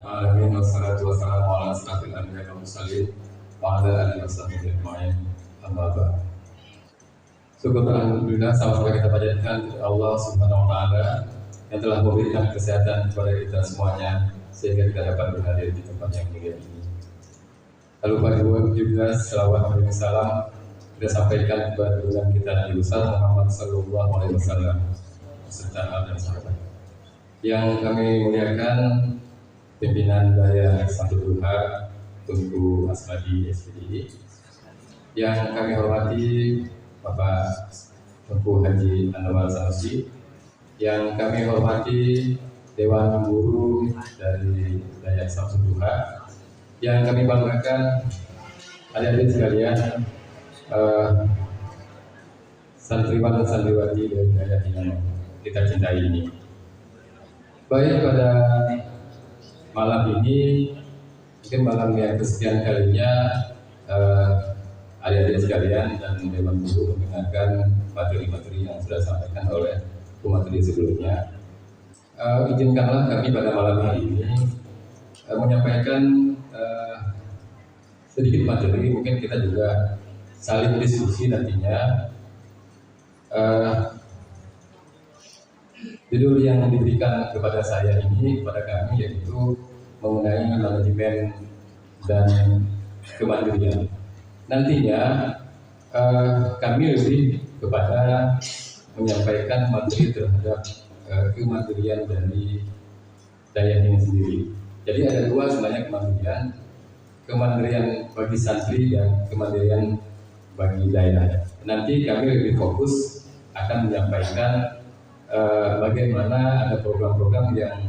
Alamin wassalatu wassalamu ala asrafil anbiya'i wal mursalin wa ala alihi washabbihi ajma'in. Amma ba'd. Syukur alhamdulillah sama-sama kita panjatkan kepada Allah Subhanahu wa taala yang telah memberikan kesehatan kepada kita semuanya sehingga kita dapat berhadir di tempat yang mulia ini. Lalu pada juga selawat dan salam kita sampaikan kepada junjungan kita Nabi besar Muhammad sallallahu alaihi wasallam serta al dan sahabat. Yang kami muliakan pimpinan Daya Satu Duha Tunku Asmadi SPDI, yang kami hormati Bapak Tunku Haji Anwar Sanusi, yang kami hormati Dewan Guru dari Daya Satu Duha, yang kami banggakan adik-adik sekalian, santriwan dan santriwati dari Daya yang kita cintai ini. Baik, pada malam ini mungkin malam yang kesekian kalinya adik-adik sekalian dan Dewan Guru mendengarkan materi-materi yang sudah disampaikan oleh pemateri sebelumnya. Izinkanlah kami pada malam hari ini menyampaikan sedikit materi, mungkin kita juga saling diskusi nantinya. Judul yang diberikan kepada saya ini, kepada kami, yaitu mengenai manajemen dan kemandirian. Nantinya kami lebih kepada menyampaikan materi terhadap kemandirian dari Daya ini sendiri. Jadi ada dua sebenarnya kemandirian bagi santri dan kemandirian bagi daerah. Nanti kami lebih fokus akan menyampaikan bagaimana ada program-program yang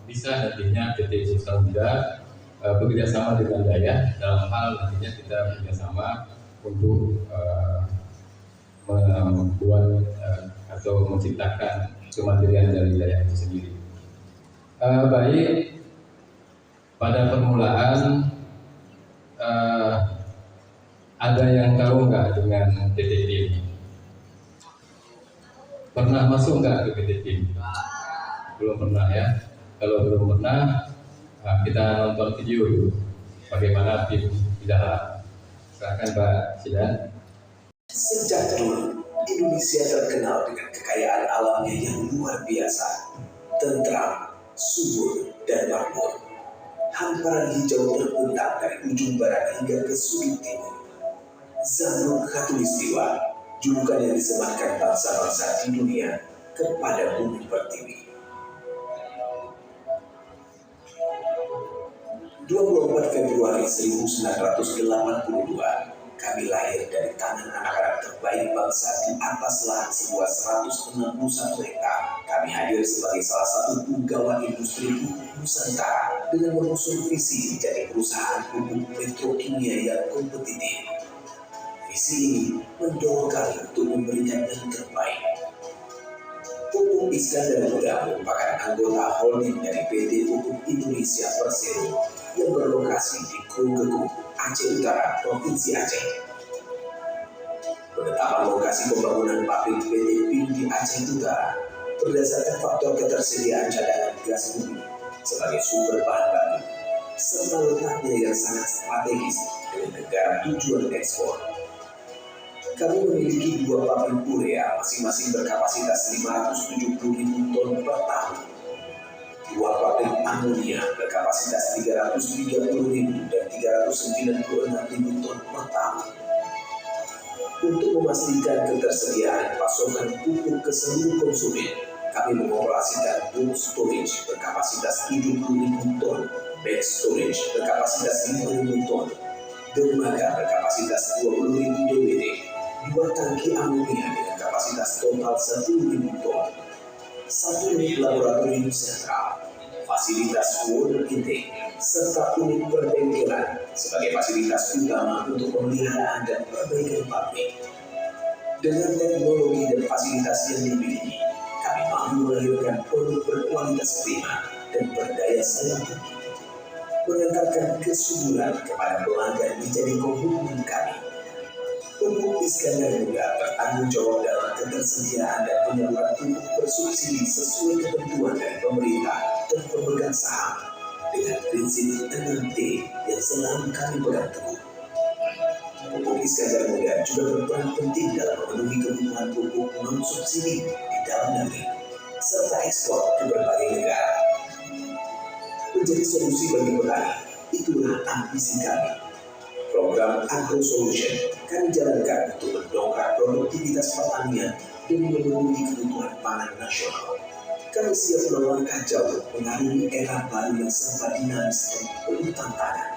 bisa nantinya PT Usaha Muda bekerjasama dengan Daya dalam hal nantinya kita bekerjasama untuk membuat atau menciptakan kemandirian dari Daya itu sendiri. Baik, pada permulaan ada yang tahu nggak dengan PT TIM? Pernah masuk nggak ke PT TIM? Belum pernah ya. Kalau belum pernah, kita nonton video dulu bagaimana TIM di dalam. Silakan Pak Sidan. Sejak dulu, Indonesia terkenal dengan kekayaan alamnya yang luar biasa, tentram, subur, dan makmur. Hamparan hijau terbentang dari ujung barat hingga ke sudut timur. Zamrud Khatulistiwa, julukan yang disematkan bangsa-bangsa di dunia kepada bumi pertiwi. 24 Februari 1982, kami lahir dari tangan anak-anak terbaik bangsa di atas lahan seluas 161 hektar. Kami hadir sebagai salah satu penggawa industri pupuk Nusantara dengan mengusung visi menjadi perusahaan pupuk petrokimia yang kompetitif. Visi ini mendorong kami untuk memberikan yang terbaik. Pupuk Iskandar Muda merupakan anggota holding dari PT Pupuk Indonesia Persero yang berlokasi di Krunggegung, Aceh Utara, Provinsi Aceh. Penetapan lokasi pembangunan pabrik PT PIN di Aceh Utara berdasarkan faktor ketersediaan cadangan gas bumi sebagai sumber bahan baku serta letaknya yang sangat strategis dengan negara tujuan ekspor. Kami memiliki dua pabrik urea masing-masing berkapasitas 570.000 ton per tahun, dua pabrik amonia berkapasitas 330.000 dan 396.000 ton per tahun. Untuk memastikan ketersediaan pasokan pupuk ke seluruh konsumen, kami mengoperasikan bulk storage berkapasitas 70.000 ton, batch storage berkapasitas 5.000 ton, dermaga berkapasitas 20.000 dwt, dua tangki amonia dengan kapasitas total 10.000 ton, satu unit laboratorium sentral, fasilitas water intake, serta unit perbengkelan sebagai fasilitas utama untuk pemeliharaan dan perbaikan pabrik. Dengan teknologi dan fasilitas yang dimiliki, kami mampu melahirkan produk berkualitas prima dan berdaya saing tinggi, mengantarkan kesuburan kepada pelanggan menjadi komitmen kami. Pupuk Iskandar Muda bertanggung jawab dalam ketersediaan dan penyaluran pupuk bersubsidi sesuai ketentuan dari pemerintah dan pemegang saham dengan prinsip 6T yang selalu kami pegang teguh. Pupuk Iskandar Muda juga berperan penting dalam memenuhi kebutuhan pupuk non-subsidi di dalam negeri, serta ekspor ke berbagai negara. Menjadi solusi bagi petani, itulah ambisi kami. Program Agro Solution kami jalankan untuk mendongkrak produktivitas pertanian dan memenuhi kebutuhan pangan nasional. Kami siap melangkah jauh mengarungi era baru yang serba dinamis dan penuh tantangan.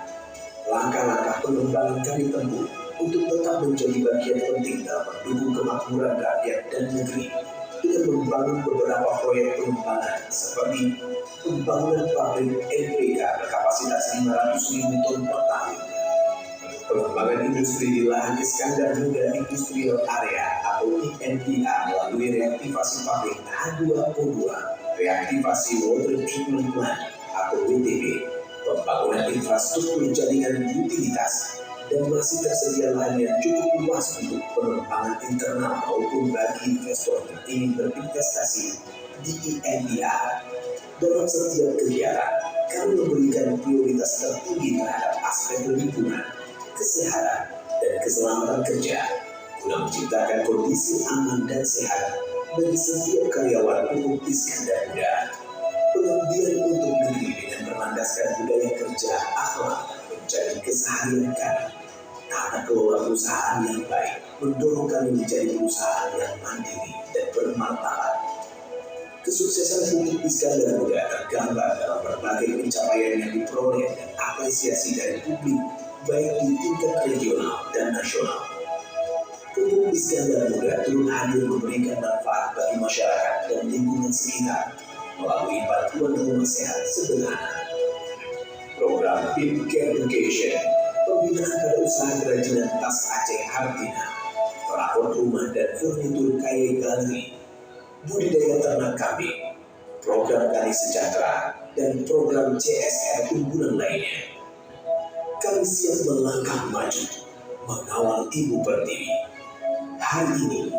Langkah-langkah pengembangan kami tempuh untuk tetap menjadi bagian penting dalam mendukung kemakmuran rakyat dan negeri dengan membangun beberapa proyek pengembangan seperti pembangunan pabrik NPK berkapasitas 500.000 ton per tahun, pengembangan industri di lahan Iskandar Muda Industrial Area atau IMDA melalui reaktivasi pabrik H2O2, reaktivasi Water Treatment Plant atau WTP, pembangunan infrastruktur jaringan utilitas, dan masih tersedia lahan yang cukup luas untuk pengembangan internal maupun bagi investor yang ingin berinvestasi di IMDA. Dalam setiap kegiatan, kami memberikan prioritas tertinggi terhadap aspek lingkungan, kesehatan, dan keselamatan kerja guna menciptakan kondisi aman dan sehat bagi setiap karyawan Pupuk Iskandar Muda. Pengabdian untuk negeri dengan berlandaskan budaya kerja akhlak menjadi keseharian kami. Tata kelola perusahaan yang baik mendorong kami menjadi perusahaan yang mandiri dan bermartabat. Kesuksesan Pupuk Iskandar Muda tergambar dalam berbagai pencapaian yang diperoleh dan apresiasi dari publik baik di tingkat regional dan nasional. Pupuk Iskandar Muda turut hadir memberikan manfaat bagi masyarakat dan lingkungan sekitar melalui bantuan rumah sehat sederhana, program PIM Care Education, pembinaan pada usaha kerajinan tas Aceh Hartina, perawat rumah dan furnitur Kaya Galeri, budidaya ternak kambing, program Tani Sejahtera, dan program CSR unggulan lainnya. Kami siap melangkah maju, mengawal Ibu Pertiwi, hari ini,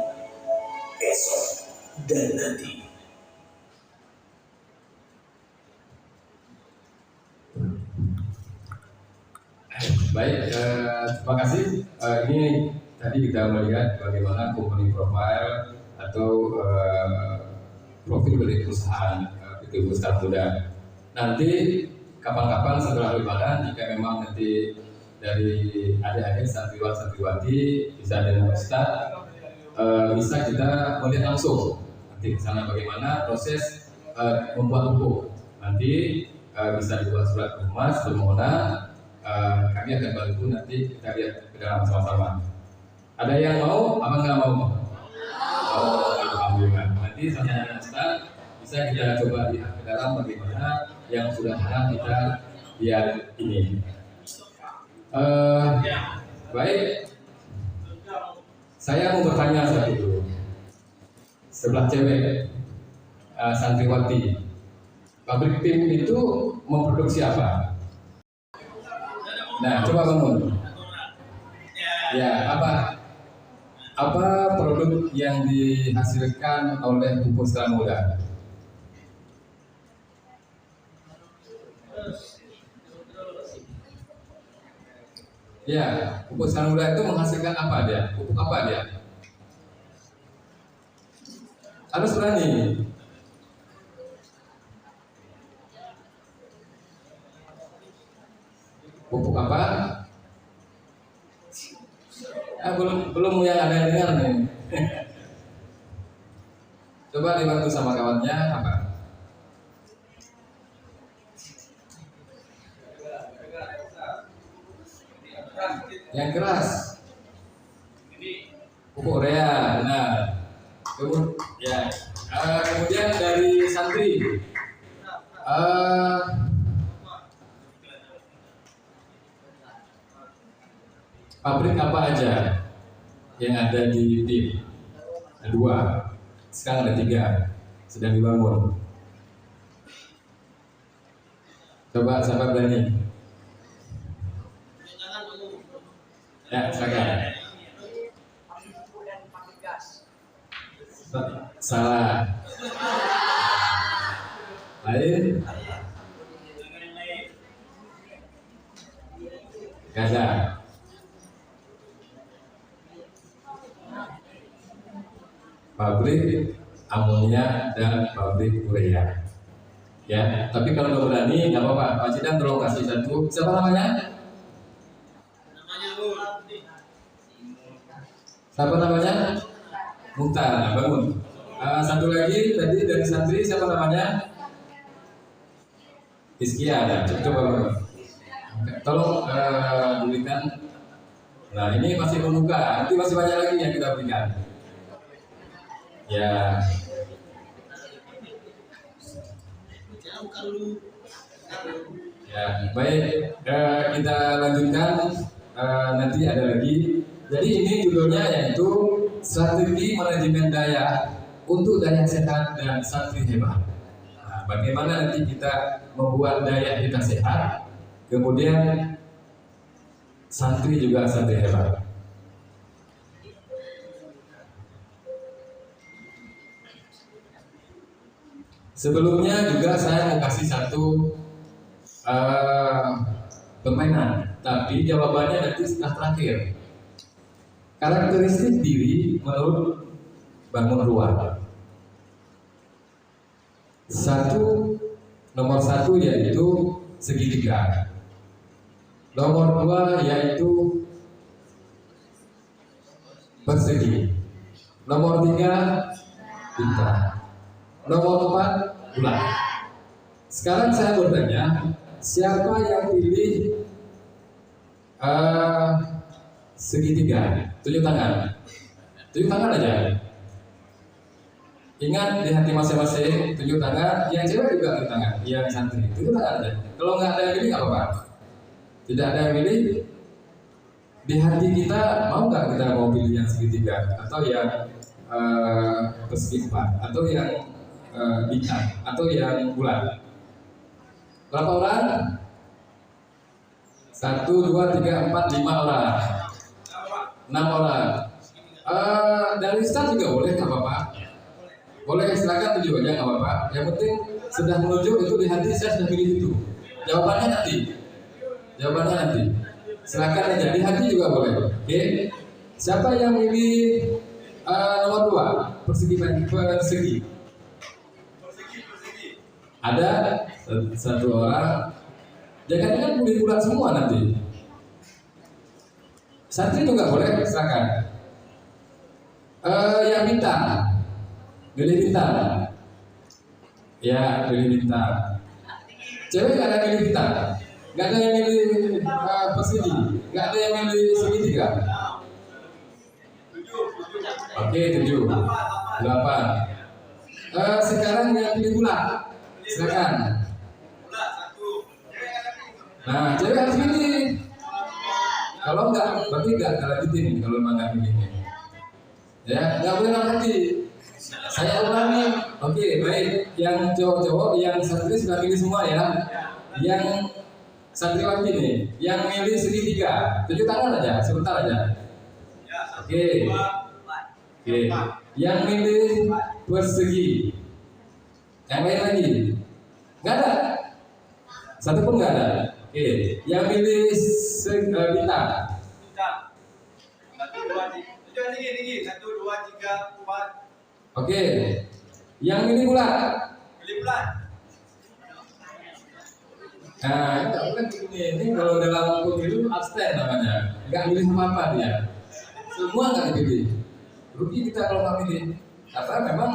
esok, dan nanti. Baik, terima kasih. Ini tadi kita melihat bagaimana company profile atau profil dari perusahaan PT Iskandar Muda. Nanti kapan-kapan setelah Lebaran, jika memang nanti dari adik-adik santriwan-santriwati bisa dengan Ustaz, bisa kita melihat langsung nanti ke sana bagaimana proses membuat pupuk. Nanti bisa dibuat surat kemas permohonan. Kami akan bantu nanti kita lihat ke dalam sama-sama. Ada yang mau? Apa nggak mau? Alhamdulillah. Nanti saya dan Ustaz bisa kita coba lihat ke dalam bagaimana yang sudah pernah kita lihat ini. Baik. Saya mau bertanya satu dulu. Sebelah cewek, santriwati, pabrik PIM itu memproduksi apa? Nah, coba bangun. Ya, apa produk yang dihasilkan oleh Pupuk Iskandar Muda? Ya, Pupuk Iskandar Muda itu menghasilkan apa dia? Pupuk apa dia? Harus berani. Pupuk apa? Belum yang ada yang dengar nih. Coba dibantu sama kawannya apa? Yang keras. Pupuk urea, benar. Kemudian dari santri. Pabrik apa aja yang ada di PIM? Ada 2, sekarang ada 3, sedang dibangun. Coba siapa berani? Ya, silakan. Salah. Lain? Nggak ada. Pabrik amonia dan pabrik urea. Ya, tapi kalau nggak berani nggak apa-apa. Pak Cidan tolong kasih satu. Siapa namanya? Siapa namanya? Muhtar. Nah, bangun. Satu lagi tadi dari santri siapa namanya? Iskia. Ya, coba bangun. Tolong berikan. Nah, ini masih membuka. Nanti masih banyak lagi yang kita berikan. Ya. Ya, baik. Kita lanjutkan. Nanti ada lagi. Jadi ini judulnya yaitu strategi manajemen daya untuk daya sehat dan santri hebat. Nah, bagaimana nanti kita membuat daya kita sehat, kemudian santri juga santri hebat. Sebelumnya juga saya mau kasih satu permainan, tapi jawabannya nanti setelah terakhir. Karakteristik diri menurut bangun ruang. Nomor satu yaitu segitiga. Nomor dua yaitu persegi. Nomor tiga bintang. Nomor empat bulan. Sekarang saya bertanya, siapa yang pilih segitiga? Tunjuk tangan. Tunjuk tangan aja. Ingat di hati masing-masing, tunjuk tangan. Yang cewek juga tunjuk tangan. Yang santri tunjuk tangan aja. Kalau nggak ada yang pilih nggak apa-apa. Tidak ada yang pilih. Di hati kita mau nggak kita mau pilih yang segitiga atau yang persegi empat atau yang bintang atau yang bulan? Berapa orang? 1, 2, 3, 4, 5 orang. 6 orang. Dari start juga boleh, nggak apa-apa. Boleh, silakan tunjuk aja, nggak apa-apa. Yang penting sudah menunjuk itu di hati, saya sudah pilih itu. Jawabannya nanti. Silakan aja, di hati juga boleh. Oke. Siapa yang milih nomor 2? Persegi. Ada satu orang. Jangan pilih bulan semua nanti. Santri juga boleh, silakan. Yang bintang, pilih bintang. Ya, pilih bintang. Cewek nggak ada yang pilih bintang, nggak ada yang pilih persegi, nggak ada yang pilih segitiga. Oke, 7, 8. Sekarang yang pilih bulan, silakan. Nah, cewek harus pilih. Kalau enggak, berarti enggak lanjutin kalau memang enggak pilih. Ya, enggak boleh nanti. Saya ulangi. Oke, baik. Yang cowok-cowok, yang santri sudah pilih semua ya. Yang santriwati nih, yang milih segitiga, tunjuk tangan aja, sebentar aja. Oke. Yang milih persegi. Yang lain lagi? Enggak ada. Satu pun enggak ada. Oke, yang pilih bintang. 1, 2, 3, 4. Oke, yang pilih bulan. Nah, enggak boleh ini kalau dalam pemilu abstain namanya, enggak pilih apa-apa dia. Semua enggak dipilih. Rugi kita kalau nggak pilih. Karena memang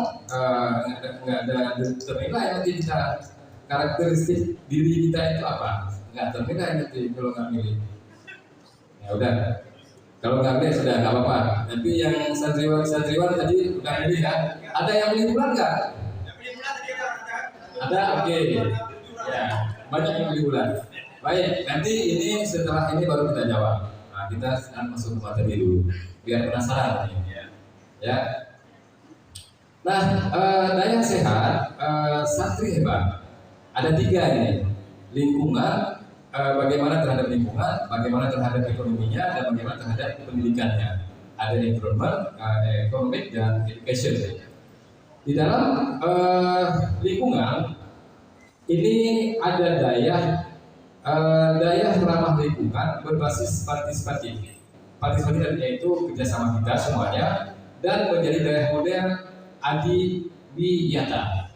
nggak ada ternilai nanti kita karakteristik diri kita itu apa. Nggak ternilai nanti kalau nggak milih. Ya udah, kalau nggak milih sudah nggak apa-apa. Tapi yang santriwan tadi udah milih kan? Ada yang pilih bulan nggak? Ada, oke. Ya, banyak yang pilih bulan. Baik, nanti ini setelah ini baru kita jawab. Nah, kita akan masuk ke materi dulu, biar penasaran nih. Ya. Nah, daya sehat santri hebat. Ada 3 ini. Lingkungan, bagaimana terhadap lingkungan, bagaimana terhadap ekonominya, dan bagaimana terhadap pendidikannya. Ada environment, economic, dan education. Di dalam lingkungan ini ada daya daya ramah lingkungan berbasis partisipatif. Partisipatif artinya itu kerjasama kita semuanya dan menjadi daya modern adiwiyata.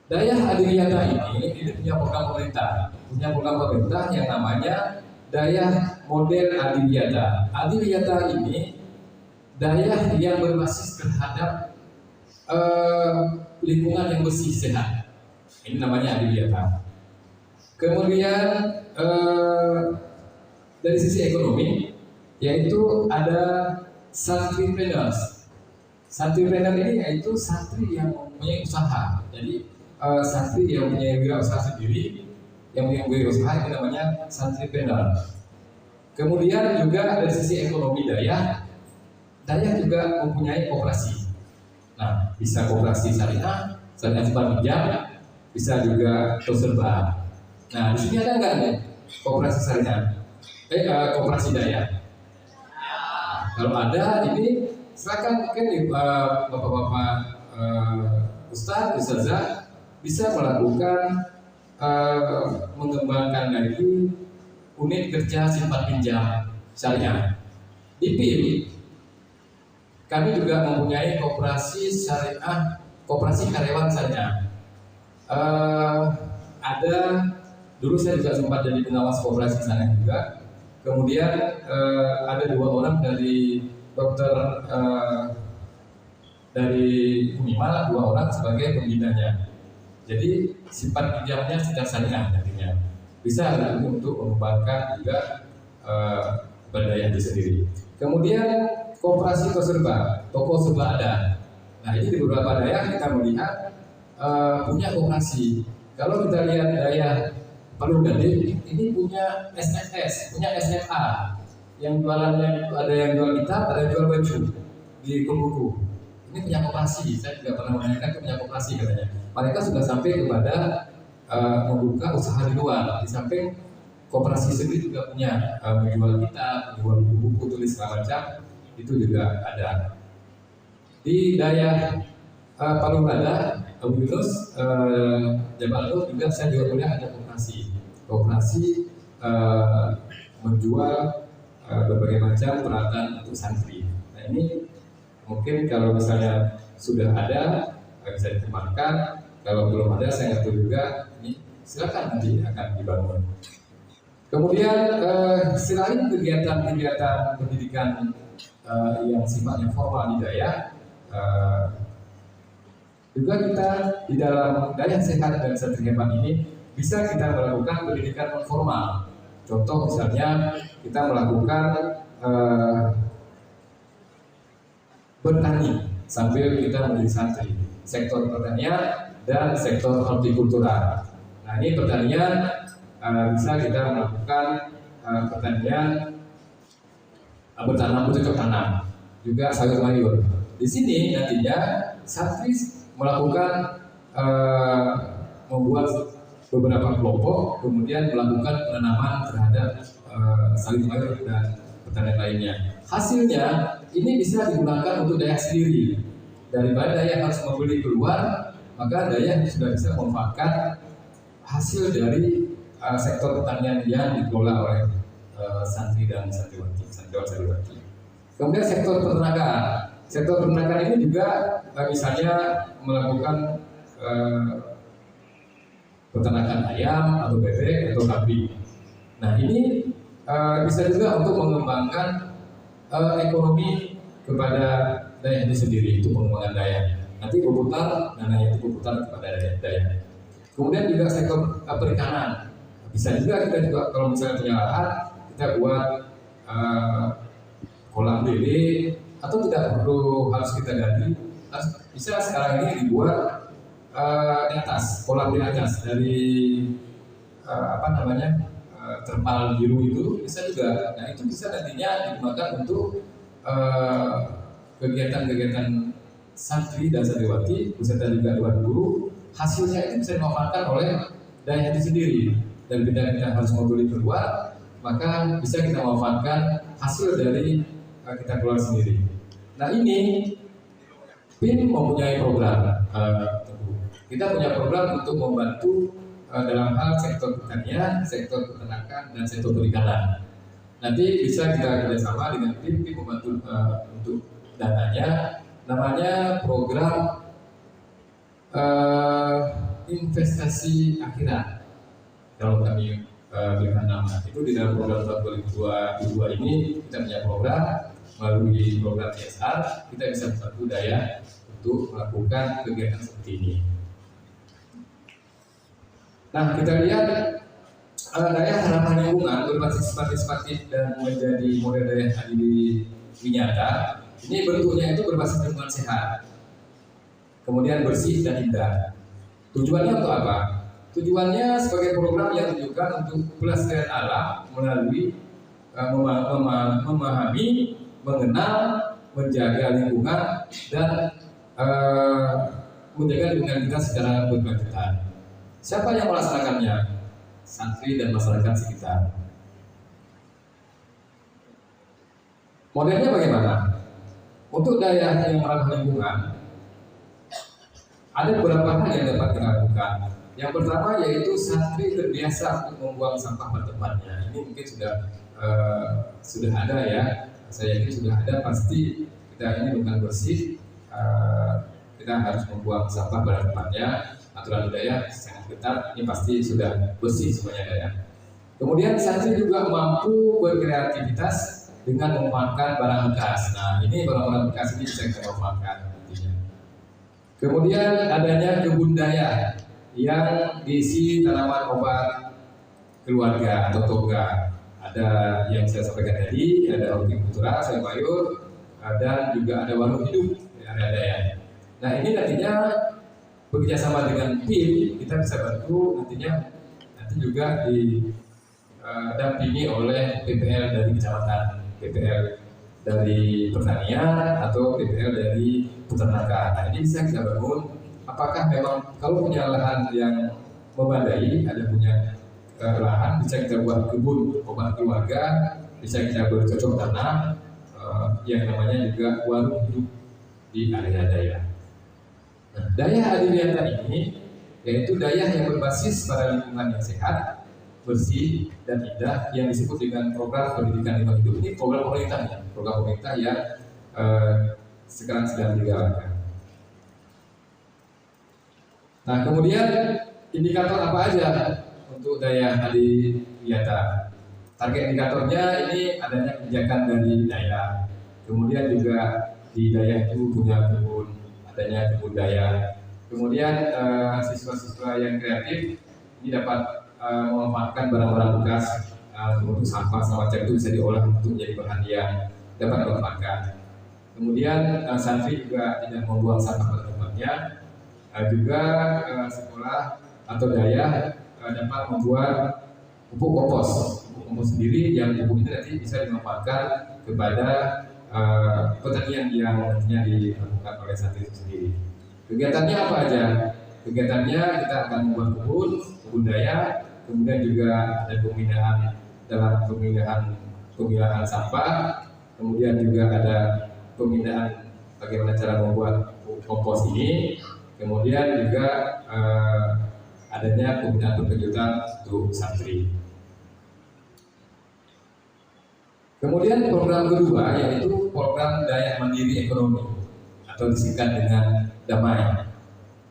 Daya adiwiyata ini punya program pemerintah yang namanya daya model adiwiyata. Adiwiyata ini daya yang berbasis terhadap lingkungan yang bersih sehat. Ini namanya adiwiyata. Kemudian dari sisi ekonomi, yaitu ada santripreneurs. Santripreneur ini yaitu santri yang mempunyai usaha. Jadi santri yang punya wirausaha sendiri, yang punya wirausaha itu namanya santripreneur. Kemudian juga dari sisi ekonomi daya juga mempunyai koperasi. Nah, bisa koperasi syariah simpan pinjam, bisa juga toserba. Nah, di sini ada nggak nih koperasi syariah? Koperasi daya. Kalau ada, ini silakan mungkin bapak-bapak ustadz, ustazah bisa melakukan mengembangkan lagi unit kerja simpan pinjam syariah. Di PIM kami juga mempunyai koperasi syariah, koperasi karyawan syariah. Ada dulu saya juga sempat jadi pengawas koperasi sana juga. Kemudian ada 2 orang dari dokter dari Unimal, 2 orang sebagai pembinanya. Jadi simpan pinjamnya secara syariah nantinya. Bisa untuk mengembangkan juga berdaya itu sendiri. Kemudian koperasi toko serba ada. Nah, ini di beberapa daerah kita melihat punya koperasi. Kalau kita lihat daerah Palu Gading, ini punya SFS, punya SMA. Yang jualannya itu ada yang jual kitab, ada yang jual baju di Kubuku. Ini punya koperasi. Saya juga pernah menanyakan ke punya koperasi katanya. Mereka sudah sampai kepada membuka usaha di luar. Di samping koperasi sendiri juga punya menjual kitab, menjual buku tulis segala macam, itu juga ada. Di daerah Palu Rada, Abu Yunus, Jabal Nur juga saya juga melihat ada koperasi menjual berbagai macam peralatan untuk santri. Nah, ini mungkin kalau misalnya sudah ada bisa dikembangkan. Kalau belum ada, saya nggak tahu juga. Ini silakan nanti akan dibangun. Kemudian selain kegiatan pendidikan yang sifatnya formal di daerah, juga kita di dalam daya sehat dan santri hebat ini bisa kita melakukan pendidikan non formal. Contoh misalnya kita melakukan bertani sambil kita menjadi santri, sektor pertanian dan sektor hortikultura. Nah, ini pertanian bisa kita melakukan pertanian bertanam bercocok tanam, juga sayur mayur. Di sini nantinya santri melakukan membuat beberapa kelompok, kemudian melakukan penanaman terhadap sayur mayur dan pertanian lainnya. Hasilnya ini bisa digunakan untuk daerah sendiri. Daripada daerah harus membeli keluar, maka daerah sudah bisa memanfaatkan hasil dari sektor pertanian yang dikelola oleh santri dan santriwati. Kemudian sektor peternakan. Sektor peternakan ini juga misalnya melakukan peternakan ayam atau bebek atau kambing. Nah, ini bisa juga untuk mengembangkan ekonomi kepada daerah itu sendiri, itu pengembangan daya. Nanti berputar, dananya itu berputar kepada daya. Kemudian juga sektor perikanan. Bisa juga kita juga kalau misalnya punya lahan, kita buat kolam lele, atau tidak perlu harus kita gali. Bisa sekarang ini dibuat di atas, kolam di atas dari terpal biru itu bisa juga. Nah, itu bisa nantinya digunakan untuk kegiatan-kegiatan santri dan santriwati beserta juga dewan guru. Hasilnya itu bisa dimanfaatkan oleh daerah itu sendiri, dan bila kita harus membeli keluar, maka bisa kita manfaatkan hasil dari kita keluar sendiri. Nah, ini PIM mempunyai program. Kita punya program untuk membantu dalam hal sektor pertanian, sektor peternakan, dan sektor perikanan. Nanti bisa kita kerjasama dengan tim membantu untuk dananya. Namanya program investasi akhirat. Kalau kami berikan nama itu di dalam program tahun 2022 ini kita punya program melalui program CSR kita bisa membantu daya untuk melakukan kegiatan seperti ini. Nah, kita lihat daya harapan lingkungan berbasis partisipatif dan menjadi model daya adil nyata. Ini bentuknya itu berbasis lingkungan sehat, kemudian bersih dan indah. Tujuannya untuk apa? Tujuannya sebagai program yang ditujukan untuk pelestarian alam melalui memahami, mengenal, menjaga lingkungan dan menjaga lingkungan kita secara berkelanjutan. Siapa yang melaksanakannya? Santri dan masyarakat sekitar. Modelnya bagaimana? Untuk daya yang ramah lingkungan, ada beberapa hal yang dapat kita lakukan. Yang pertama yaitu santri terbiasa untuk membuang sampah pada tempatnya. Ini mungkin sudah ada ya. Saya yakin sudah ada. Pasti kita ini bukan bersih. Kita harus membuang sampah pada tempatnya. Aturan budaya sangat ketat. Ini pasti sudah bersih semuanya ya. Kemudian santri juga mampu berkreativitas dengan memanfaatkan barang bekas. Nah, ini barang-barang bekas ini bisa kita manfaatkan nantinya. Kemudian adanya kebun daya yang diisi tanaman obat keluarga atau toga. Ada yang saya sampaikan tadi, ada hortikultura, sayur mayur, dan juga ada warung hidup di area daya. Nah, ini nantinya bekerjasama dengan tim kita bisa bantu nanti juga didampingi oleh PPL dari kecamatan, PPL dari pertanian atau PPL dari peternakan. Nah, ini bisa kita bangun. Apakah memang kalau punya lahan yang memadai, ada punya lahan, bisa kita buat kebun obat keluarga, bisa kita bercocok tanam, yang namanya juga warung hidup di area daya. Nah, daya adiliata ini yaitu daya yang berbasis pada lingkungan yang sehat, bersih dan indah yang disebut dengan program pendidikan lingkungan hidup. Ini program pemerintah yang sekarang sedang dijalankan. Nah, kemudian indikator apa aja untuk daya adiliata? Target indikatornya ini adanya kebijakan dari daya. Kemudian juga di daya itu punya kebun, adanya kebun daya. Kemudian siswa-siswa yang kreatif ini dapat memanfaatkan barang-barang bekas untuk sampah semacam itu bisa diolah untuk menjadi bahan yang dapat dimanfaatkan. Kemudian santri juga tidak membuang sampah pada tempatnya. Juga sekolah atau daya dapat membuat pupuk kompos sendiri yang pupuk itu nanti bisa dimanfaatkan kepada pertanian yang nantinya dilakukan oleh santri itu sendiri. Kegiatannya apa aja? Kegiatannya kita akan membuat kebun daya, kemudian juga ada pembinaan dalam pemilahan sampah, kemudian juga ada pembinaan bagaimana cara membuat kompos ini, kemudian juga adanya pembinaan berkelanjutan untuk santri. Kemudian program kedua yaitu program daya mandiri ekonomi atau disingkat dengan damai.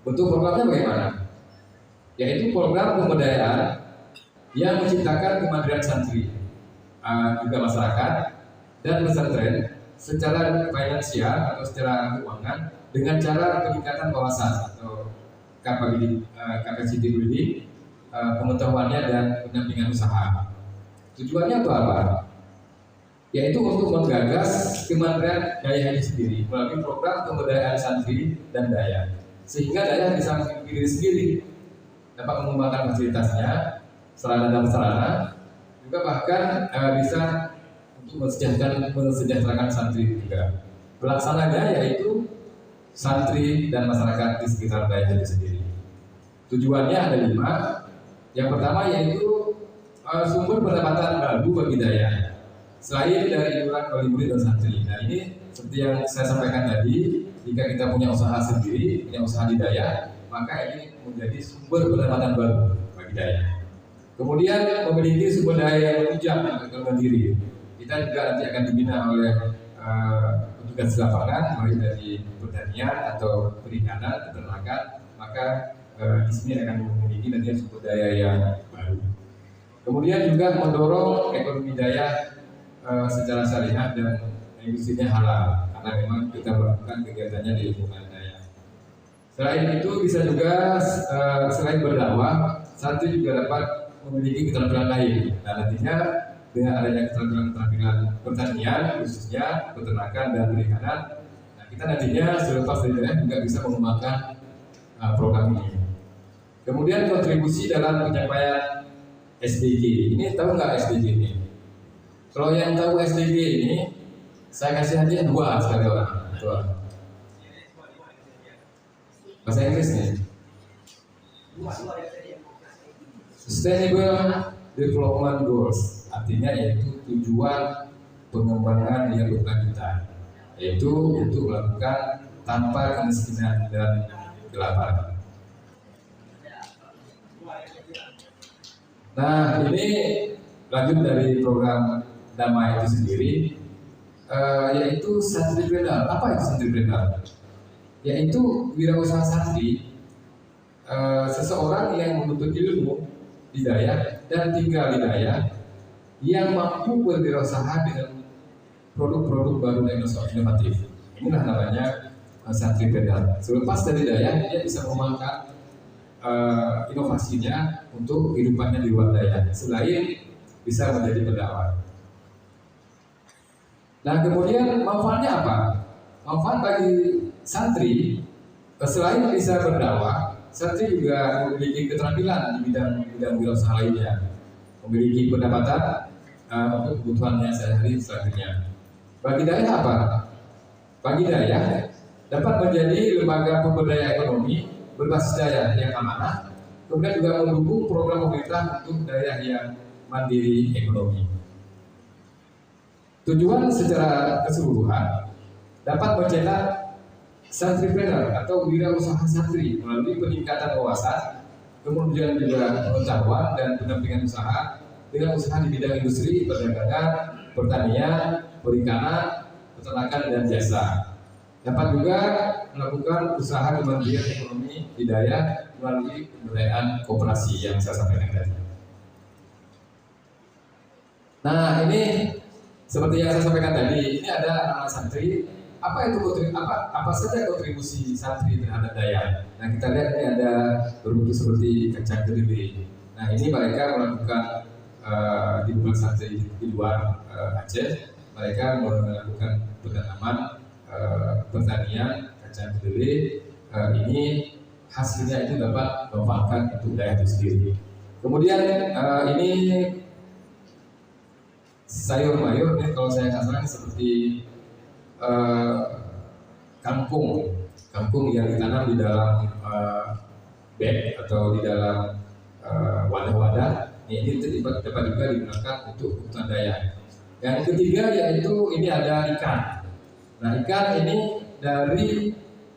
Bentuk programnya bagaimana? Yaitu program pemberdayaan yang menciptakan kemandirian santri, juga masyarakat dan pesantren secara finansial atau secara keuangan dengan cara peningkatan wawasan atau capacity building, pengetahuannya dan pendampingan usaha. Tujuannya untuk apa? Yaitu untuk menggagas kemandirian daya ini sendiri melalui program pemberdayaan santri dan daya, sehingga daya bisa menghidupi diri sendiri, dapat mengembangkan fasilitasnya, sarana dan prasarana, juga bahkan bisa untuk mensejahterakan santri juga. Pelaksananya yaitu santri dan masyarakat di sekitar daya itu sendiri. Tujuannya ada 5. Yang pertama yaitu sumber pendapatan baru bagi daya selain dari iuran wali murid dan santri. Nah, ini seperti yang saya sampaikan tadi, jika kita punya usaha sendiri, punya usaha di daya, maka ini menjadi sumber pendapatan baru bagi budidaya. Kemudian memiliki sumber daya yang menunjang atau mandiri. Kita juga nanti akan dibina oleh petugas lapangan, mulai dari pertanian atau perikanan, peternakan, maka di sini akan memiliki nanti sumber daya yang baru. Kemudian juga mendorong ekonomi daya secara syariah dan industrinya halal, karena memang kita melakukan kegiatannya di lingkungan daya. Selain itu bisa juga selain berdakwah, santri juga dapat memiliki keterampilan lain. Nah, nantinya dengan adanya keterampilan pertanian, khususnya peternakan dan perikanan, nah kita nantinya selepas dari daerah juga bisa mengembangkan program ini. Kemudian kontribusi dalam pencapaian SDG. Ini tahu nggak SDG ini? Kalau yang tahu SDG ini, saya kasih hadiah 2 sekali orang. Bahasa Inggris nih. Sustainable Development Goals, artinya yaitu tujuan pengembangan yang berkelanjutan, yaitu untuk melakukan tanpa kemiskinan dan kelaparan. Nah, ini lanjut dari program Damai itu sendiri, yaitu santripreneur. Apa itu santripreneur? Yaitu wirausaha santri, seseorang yang menuntut ilmu di daya dan tinggal di daya, yang mampu berwirausaha dengan produk-produk baru dan inovatif. Inilah namanya santripreneur. Selepas dari daya, dia bisa mengembangkan inovasinya untuk kehidupannya di luar daya, selain bisa menjadi pendakwah. Nah, kemudian manfaatnya apa? Manfaat bagi santri, selain bisa berdakwah, santri juga memiliki keterampilan di bidang wirausaha lainnya, memiliki pendapatan untuk kebutuhannya sehari-hari selanjutnya. Bagi daya apa? Bagi daya dapat menjadi lembaga pemberdayaan ekonomi berbasis daya yang amanah, kemudian juga mendukung program pemerintah untuk daya yang mandiri ekonomi. Tujuan secara keseluruhan dapat mencetak santripreneur atau wirausaha santri melalui peningkatan wawasan, kemudian juga pengetahuan dan pendampingan usaha dengan usaha di bidang industri, perdagangan, pertanian, perikanan, peternakan, dan jasa. Dapat juga melakukan usaha kemandirian ekonomi di daya melalui pemberdayaan koperasi yang saya sampaikan tadi. Nah, ini seperti yang saya sampaikan tadi, ini ada anak santri. Apa saja kontribusi santri terhadap daya? Nah, kita lihat ini ada berbentuk seperti kacang kedelai. Nah, ini mereka melakukan di beberapa santri di luar Aceh, mereka melakukan penanaman pertanian kacang kedelai. Ini hasilnya itu dapat memanfaatkan untuk daya itu sendiri. Kemudian ini sayur mayur, ini kalau saya katakan seperti kangkung yang ditanam di dalam bag atau di dalam wadah-wadah. Ini dapat juga digunakan untuk kebutuhan daya. Yang ketiga yaitu ini ada ikan. Nah, ikan ini dari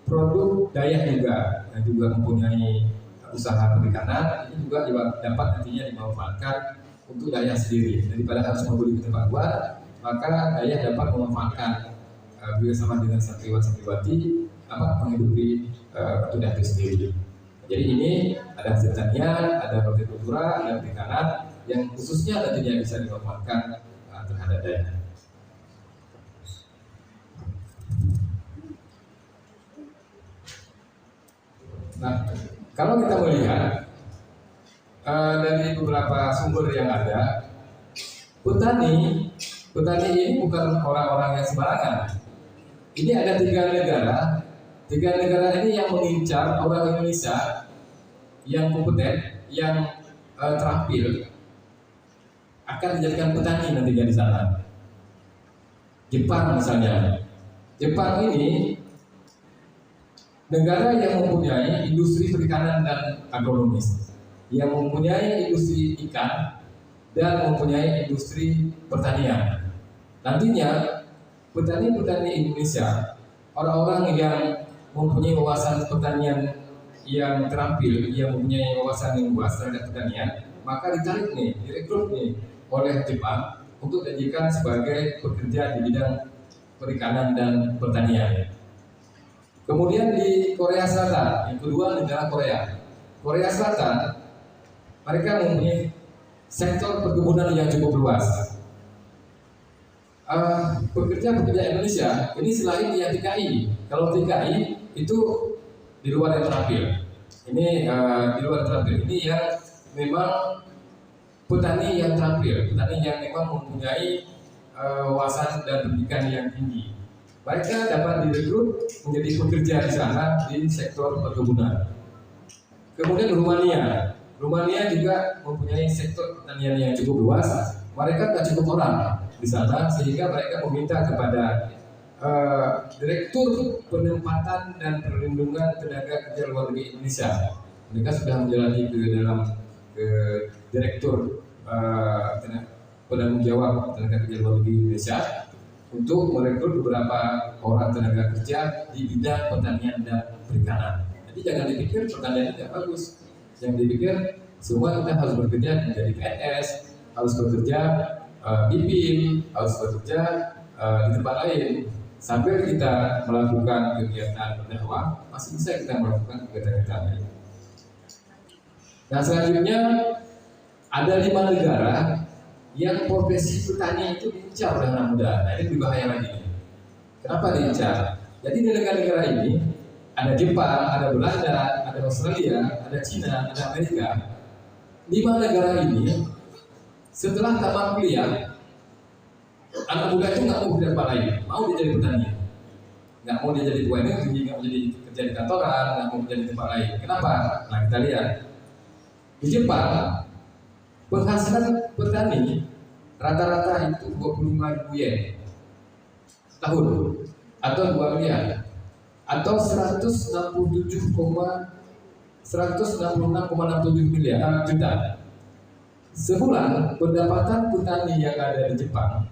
produk daya juga, yang juga mempunyai usaha perikanan. Ini juga dapat nantinya dimanfaatkan untuk daya sendiri. Daripada harus membeli ke tempat luar, maka daya dapat memanfaatkan bersama dengan santriwan-santriwati menghidupi petugas itu sendiri. Jadi ini ada hasil pertanian, ada hortikultura, ada perikanan yang khususnya nantinya bisa dimanfaatkan terhadap daya. Nah, kalau kita melihat dari beberapa sumber yang ada, petani ini bukan orang-orang yang sembarangan. Ini ada 3 negara. 3 negara ini yang mengincar orang Indonesia yang kompeten, yang terampil, akan dijadikan petani nantinya di sana. Jepang misalnya. Jepang ini negara yang mempunyai industri perikanan dan agronomis, yang mempunyai industri ikan dan mempunyai industri pertanian. Nantinya petani-petani Indonesia, orang-orang yang mempunyai wawasan pertanian yang terampil, yang mempunyai wawasan yang luas terhadap pertanian, maka ditarik nih, direkrut nih oleh Jepang untuk dijadikan sebagai pekerja di bidang perikanan dan pertanian. Kemudian di Korea Selatan, yang kedua negara Korea. Korea Selatan, mereka mempunyai sektor perkebunan yang cukup luas. Pekerja-pekerja Indonesia ini selain yang TKI, kalau TKI itu di luar yang terampil. Ini di luar terampil. Ini yang memang petani yang terampil, petani yang memang mempunyai wawasan dan pendidikan yang tinggi. Mereka dapat direkrut menjadi pekerja di sana di sektor perkebunan. Kemudian Rumania juga mempunyai sektor pertanian yang cukup luas. Mereka tak cukup orang di sana, sehingga mereka meminta kepada Direktur Penempatan dan Perlindungan Tenaga Kerja Luar Negeri Indonesia. Mereka sudah menjalani ke Direktur Penanggung Jawab Tenaga Kerja Luar Negeri Indonesia untuk merekrut beberapa orang tenaga kerja di bidang pertanian dan perikanan. Jadi jangan dipikir pertanian tidak bagus. Yang dipikir semua kita harus bekerja menjadi PNS, harus bekerja BIM, harus bekerja di tempat lain. Sambil kita melakukan kegiatan berdakwah, masih bisa kita melakukan kegiatan lain. Nah, selanjutnya ada 5 negara yang profesi petani itu diincar oleh anak muda. Nah, ini lebih bahaya lagi. Kenapa diincar? Jadi di negara-negara ini ada Jepang, ada Belanda, ada Australia, ada Cina, ada Amerika. 5 negara ini setelah tamat kuliah, anak muda itu nggak mau kerja lain, mau dia jadi petani, nggak mau dia jadi pegawai negeri, nggak mau jadi kerja di kantoran, nggak mau kerja di tempat lain. Kenapa? Nah, kita lihat di Jepang penghasilan petani rata-rata itu 25.000 yen tahun atau 2 miliar atau 166,67 miliar juta. Sebulan pendapatan petani yang ada di Jepang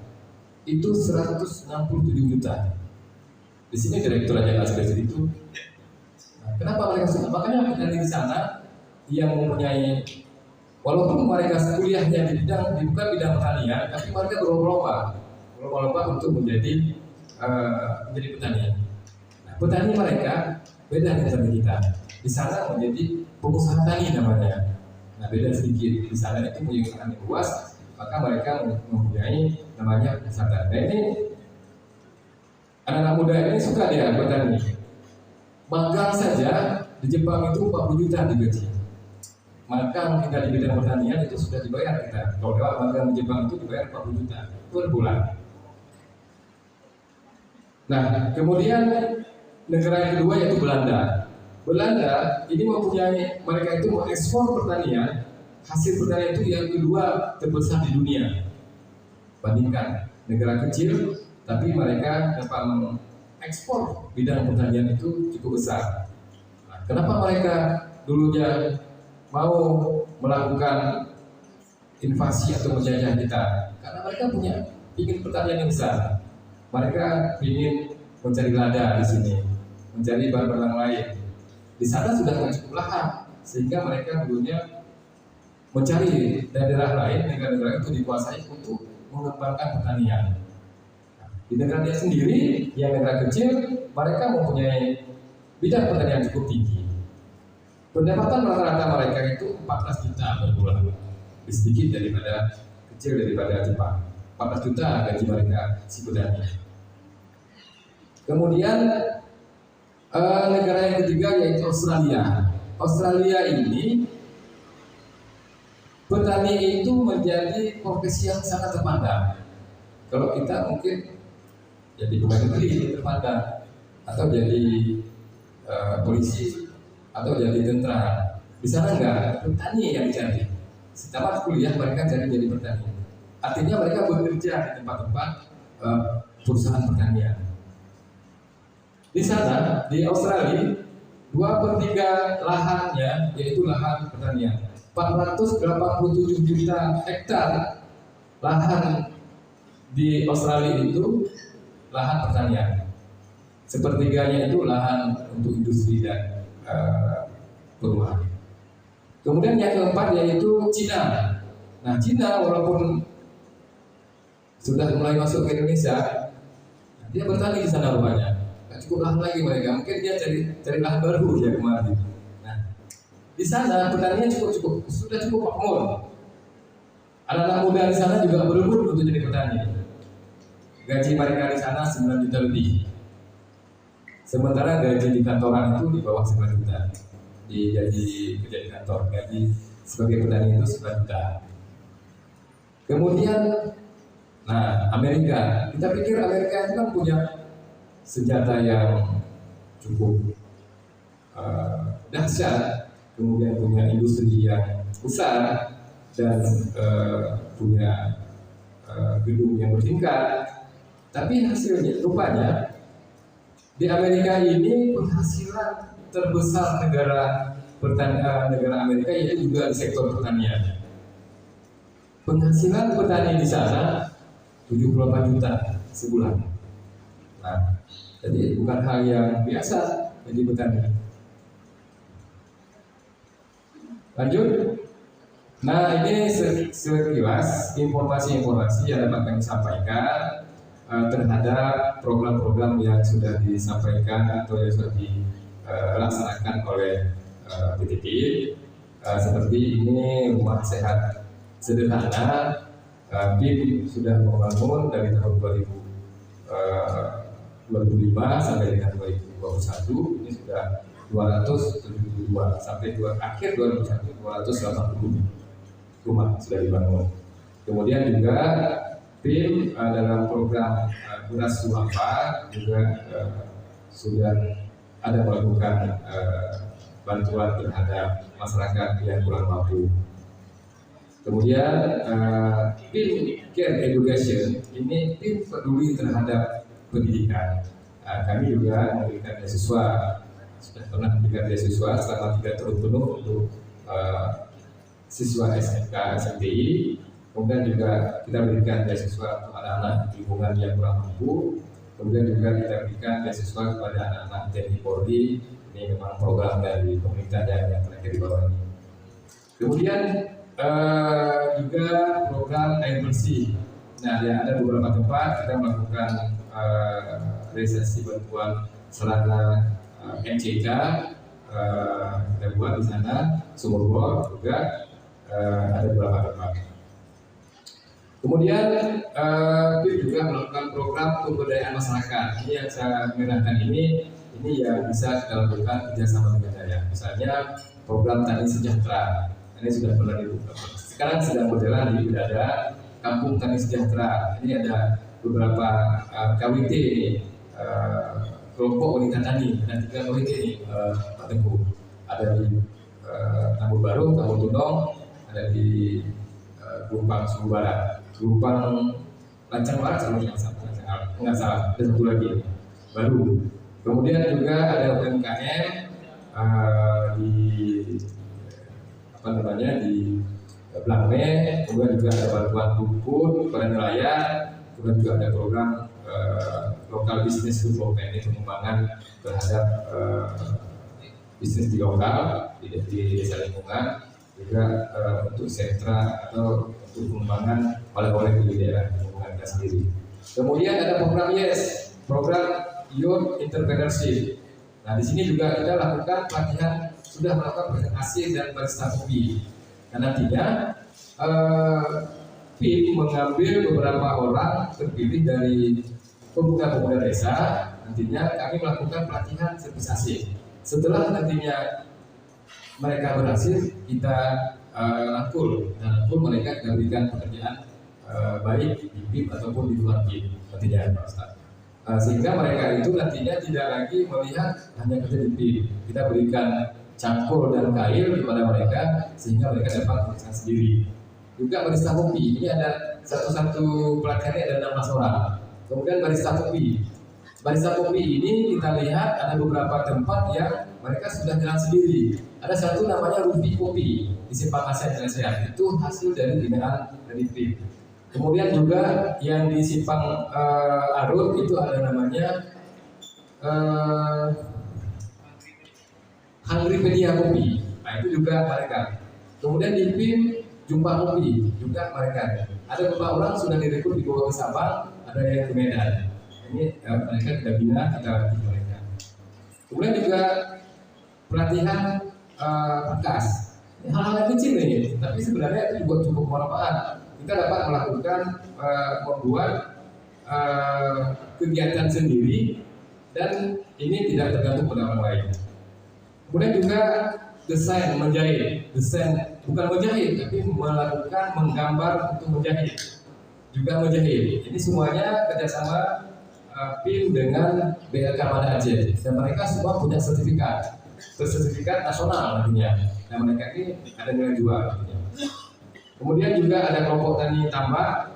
itu 167 juta. Di sini direktur aja nggak seperti itu. Nah, kenapa mereka suka? Makanya petani di sana yang mempunyai, walaupun mereka kuliahnya di bukan bidang pertanian, tapi mereka berlomba-lomba untuk menjadi petani. Nah, petani mereka beda dengan kita. Di sana menjadi pengusaha tani namanya. Nah, beda sedikit. Di sana itu punya lahan yang luas, maka mereka mempunyai namanya wisata. Nah, ini anak-anak muda ini suka dia bertani. Magang saja di Jepang itu 40 juta digaji. Magang kita di bidang pertanian itu sudah dibayar kita. Kalau lewat magang di Jepang itu dibayar 40 juta per bulan. Nah, kemudian negara yang kedua yaitu Belanda. Belanda ini mempunyai, mereka itu mengekspor pertanian, hasil pertanian itu yang kedua terbesar di dunia. Bandingkan negara kecil, tapi mereka dapat mengekspor bidang pertanian itu cukup besar. Nah, kenapa mereka dulunya mau melakukan invasi atau menjajah kita? Karena mereka ingin pertanian yang besar. Mereka ingin mencari lada di sini, mencari barang-barang lain. Di sana sudah cukup lahan, sehingga mereka dulunya mencari daerah lain, negara-negara itu dikuasai untuk mengembangkan pertanian. Di negara dia sendiri, yang negara kecil, mereka mempunyai bidang pertanian cukup tinggi. Pendapatan rata-rata mereka itu 14 juta per bulan, lebih sedikit kecil daripada Jepang. 14 juta gaji mereka si petani. Kemudian negara yang ketiga yaitu Australia. Australia ini petani itu menjadi profesi yang sangat terpandang. Kalau kita mungkin jadi pegawai negeri terpandang, atau jadi polisi, atau jadi tentara. Di sana enggak, petani yang dicari. Setelah kuliah mereka jadi petani. Artinya mereka bekerja di tempat-tempat perusahaan pertanian. Di sana, di Australia, 2/3 lahannya yaitu lahan pertanian. 487 juta hektar lahan di Australia itu lahan pertanian. Sepertiganya itu lahan untuk industri dan perumahan. Kemudian yang keempat yaitu Cina. Nah, Cina walaupun sudah mulai masuk ke Indonesia, dia bertani di sana rupanya. Nggak cukup lahan lagi mereka, mungkin dia cari lahan baru ya kemarin. Nah, di sana petaninya sudah cukup makmur. Anak-anak muda di sana juga berebut untuk jadi petani. Gaji mereka di sana 9 juta lebih. Sementara gaji di kantoran itu di bawah 9 juta. Di gaji kerja di kantor, gaji sebagai petani itu 9 juta. Kemudian, nah Amerika, kita pikir Amerika itu kan punya senjata yang cukup dahsyat, kemudian punya industri yang besar dan punya gedung yang bertingkat. Tapi hasilnya, rupanya di Amerika ini penghasilan terbesar negara Amerika yaitu juga di sektor pertanian. Penghasilan petani di sana 78 juta sebulan. Nah, jadi bukan hal yang biasa jadi petani. Lanjut. Nah, ini sekilas informasi-informasi yang dapat kami sampaikan terhadap program-program yang sudah disampaikan atau yang sudah dilaksanakan oleh PTP. Seperti ini rumah sehat sederhana, BIM sudah membangun dari tahun 2005 sampai dengan 2021, ini sudah 272 sampai akhir 2021 280 rumah sudah dibangun. Kemudian juga BIM dalam program beras suampa juga sudah ada melakukan bantuan terhadap masyarakat yang kurang mampu. Kemudian tim Care Education ini tim peduli terhadap pendidikan. Kami juga memberikan beasiswa, sudah pernah memberikan beasiswa selama 3 tahun penuh untuk siswa SMK SMPI. Kemudian juga kita berikan beasiswa untuk anak-anak lingkungan yang kurang mampu. Kemudian juga kita berikan beasiswa kepada anak-anak TNI Polri. Ini memang program dari pemerintah yang terakhir di bawah ini. Kemudian juga program air bersih. Nah, ada beberapa tempat kita melakukan realisasi bantuan sarana MCK. Kita buat di sana, sumur bor juga ada beberapa tempat. Kemudian kita juga melakukan program pemberdayaan masyarakat. Ini yang saya merahkan ini yang bisa kita lakukan kerjasama dengan daerah. Misalnya program Tani Sejahtera. Ini sudah pernah dibuka. Sekarang sedang berjalan di Udada, Kampung Tani Sejahtera. Ini ada beberapa KWT ini, kelompok wanita tani. Ada 3 KWT ini, Pak Tengku. Ada di Tambur Baru, Tambur Tunong, ada di Gumpang Sumber Barat, Gumpang Lancang Barat, sama nggak salah. Ada satu lagi baru. Kemudian juga ada UMKM di di Blangme, kemudian juga ada bantuan dukun kepada nelayan, kemudian juga ada program lokal bisnis development, ini pengembangan terhadap bisnis di lokal di desa lingkungan, juga untuk sentra atau untuk pengembangan oleh-oleh di daerah lingkungan kita sendiri. Kemudian ada program YES, program Youth Entrepreneurship. Nah, di sini juga kita lakukan pelatihan, sudah melakukan presentasi dan barista kopi. Karena nantinya PIM mengambil beberapa orang terpilih dari pemuda-pemuda desa. Nantinya kami melakukan pelatihan sertifikasi. Setelah nantinya mereka berhasil, kita rangkul mereka, kita berikan pekerjaan baik di PIM ataupun di luar PIM nantinya, Pak Ustaz. Sehingga mereka itu nantinya tidak lagi melihat hanya kerja di PIM. Kita berikan cangkul dan kail kepada mereka sehingga mereka dapat berusaha sendiri. Juga barista kopi, ini ada satu pelatihannya ada 16 orang. Kemudian barista kopi. Barista kopi ini kita lihat ada beberapa tempat yang mereka sudah jalan sendiri. Ada satu namanya Rufi Kopi di Simpang Asia Jalan, itu hasil dari binaan dari PIM. Kemudian juga yang di Simpang Arut itu ada namanya Hungrypedia Kopi. itu juga mereka. Kemudian di PIM jumpa kopi juga mereka. Ada beberapa orang sudah direkrut dibawa ke Sabang, ada yang ke Medan. Ini mereka kita bina, kita latih mereka. Kemudian juga pelatihan berkas. Hal-hal kecil nih, tapi sebenarnya itu juga cukup bermanfaat. Kita dapat melakukan membuat kegiatan sendiri dan ini tidak tergantung pada orang lain. Kemudian juga desain, menjahit, bukan menjahit tapi melakukan menggambar untuk menjahit, juga menjahit. Ini semuanya kerjasama PIM dengan BLK Banda Aceh dan mereka semua punya sertifikat nasional nantinya. Nah mereka ini ada nilai jual. Kemudian juga ada kelompok tani tambak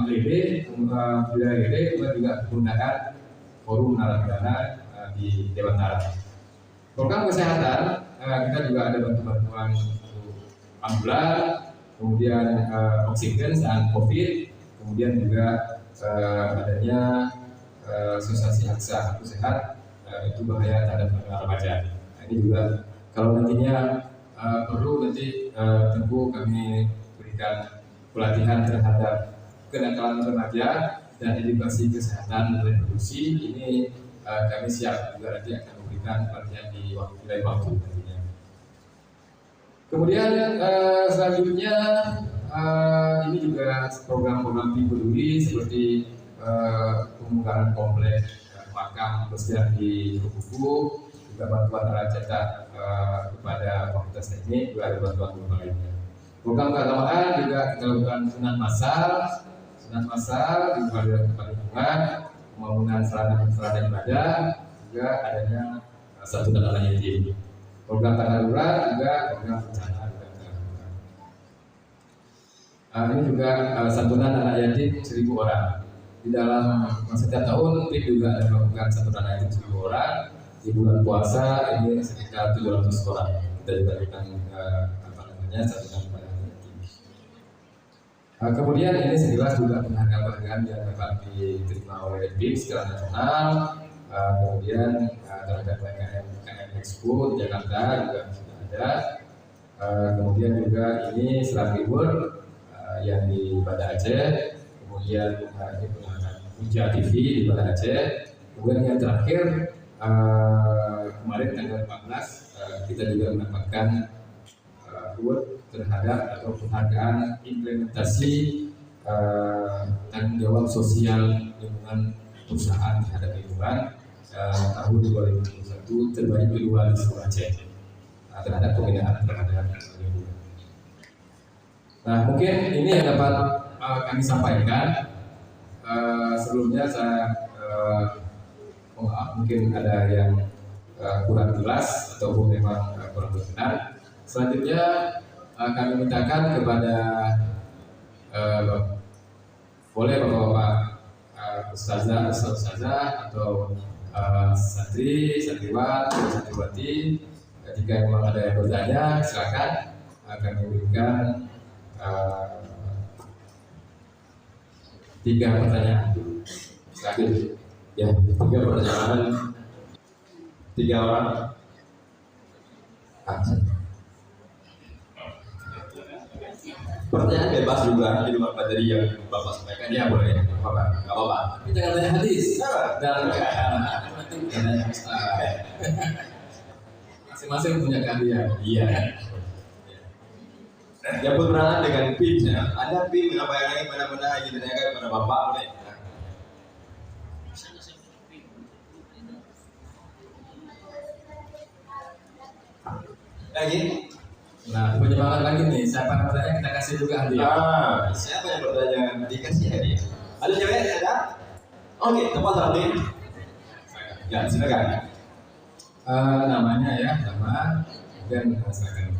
lele, budaya lele, juga menggunakan forum narapidana di Dewan Taran. Program kesehatan kita juga ada bantuan ambulan, kemudian oksigen saat COVID, kemudian juga adanya asosiasi aksa aku sehat itu bahaya terhadap remaja. Nah, ini juga kalau nantinya perlu nanti tentu kami berikan pelatihan terhadap kenakalan remaja dan edukasi kesehatan reproduksi. Ini kami siap juga nanti akan memberikan pelatihan di lain waktu nantinya. Kemudian selanjutnya ini juga program-program peduli seperti pembukaan komplek makam bersejarah di Buku, juga bantuan alat cetak kepada fakultas teknik, juga ada bantuan lainnya. Program keagamaan juga kita lakukan sunat massal di tempat lingkungan, pembangunan sarana ibadah, juga adanya santunan anak yatim. Program darurat juga program bencana juga kita lakukan. Ini juga santunan anak yatim 1.000 orang. Di dalam setiap tahun PIM juga ada melakukan santunan anak yatim 1.000 orang. Di bulan puasa ini sekitar 700 orang. Kita juga lakukan santunan pada anak yatim. Kemudian ini sejelas juga penghargaan yang dapat diterima oleh PIM secara nasional. Kemudian terhadap KM Expo di Jakarta juga sudah ada. Kemudian juga ini Selat Libur yang di Banda Aceh. Kemudian ini penghargaan Uja TV di Banda Aceh. Kemudian yang terakhir kemarin tanggal 14 kita juga mendapatkan award terhadap atau penghargaan implementasi tanggung jawab sosial lingkungan perusahaan terhadap lingkungan tahun 2021 terbaik kedua di seluruh Aceh terhadap pembinaan terhadap lingkungan. Nah mungkin ini yang dapat kami sampaikan. Sebelumnya saya maaf mungkin ada yang kurang jelas ataupun memang kurang berkenan. Selanjutnya kami mintakan kepada boleh bapak-bapak ustazah atau santriwan, santriwati, jika memang ada yang bertanya silakan kami berikan 3 pertanyaan. Silakan. Ya, 3 pertanyaan, 3 orang. Pertanyaan bebas juga di luar materi yang Bapak sampaikan. Ya boleh, Bapak. Nggak apa-apa. Tapi jangan tanya hadis. Dan masing-masing punya keahlian. Iya. Yang berkenalan dengan PIM ya. Ada PIM yang bayangin mana-mana gitu ya kan pada Bapak boleh. Lagi? Nah, penyemangat lagi nih. Siapa yang bertanya kita kasih juga hadiah. Siapa yang bertanya dikasih hadiah? Ada cewek? Ada? Oke, tempat tadi. Ya, silakan. Namanya ya, nama dan silakan.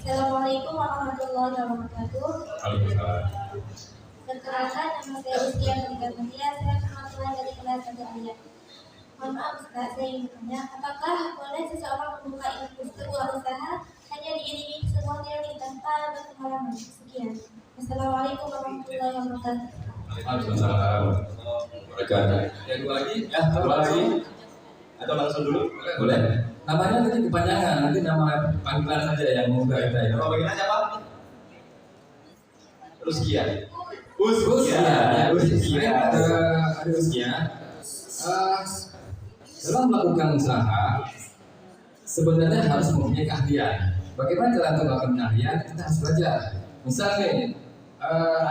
Assalamualaikum warahmatullahi wabarakatuh. Waalaikumsalam. Perkenalkan, nama saya Rizkia Monika Mutia. Saya perwakilan dari kelas 1 Mohon maaf Ustaz, saya ingin bertanya, apakah boleh seseorang membuka sebuah usaha hanya diiringi sebuah teori tanpa berpengalaman? Sekian. Assalamualaikum warahmatullahi wabarakatuh. Waalaikumsalam. Olahraga. Ya dua lagi. Ya, dua lagi. Atau langsung dulu? Boleh. Namanya tadi kepanjangan, nanti nama panggilan saja yang mudah kita ya. Nama panggilan siapa? Ruskia. Ruskia. Ya, Ruskia. Ada Ruskia. Dalam melakukan usaha sebenarnya harus mempunyai keahlian. Bagaimana cara untuk melakukan keahlian? Kita harus belajar. Misalnya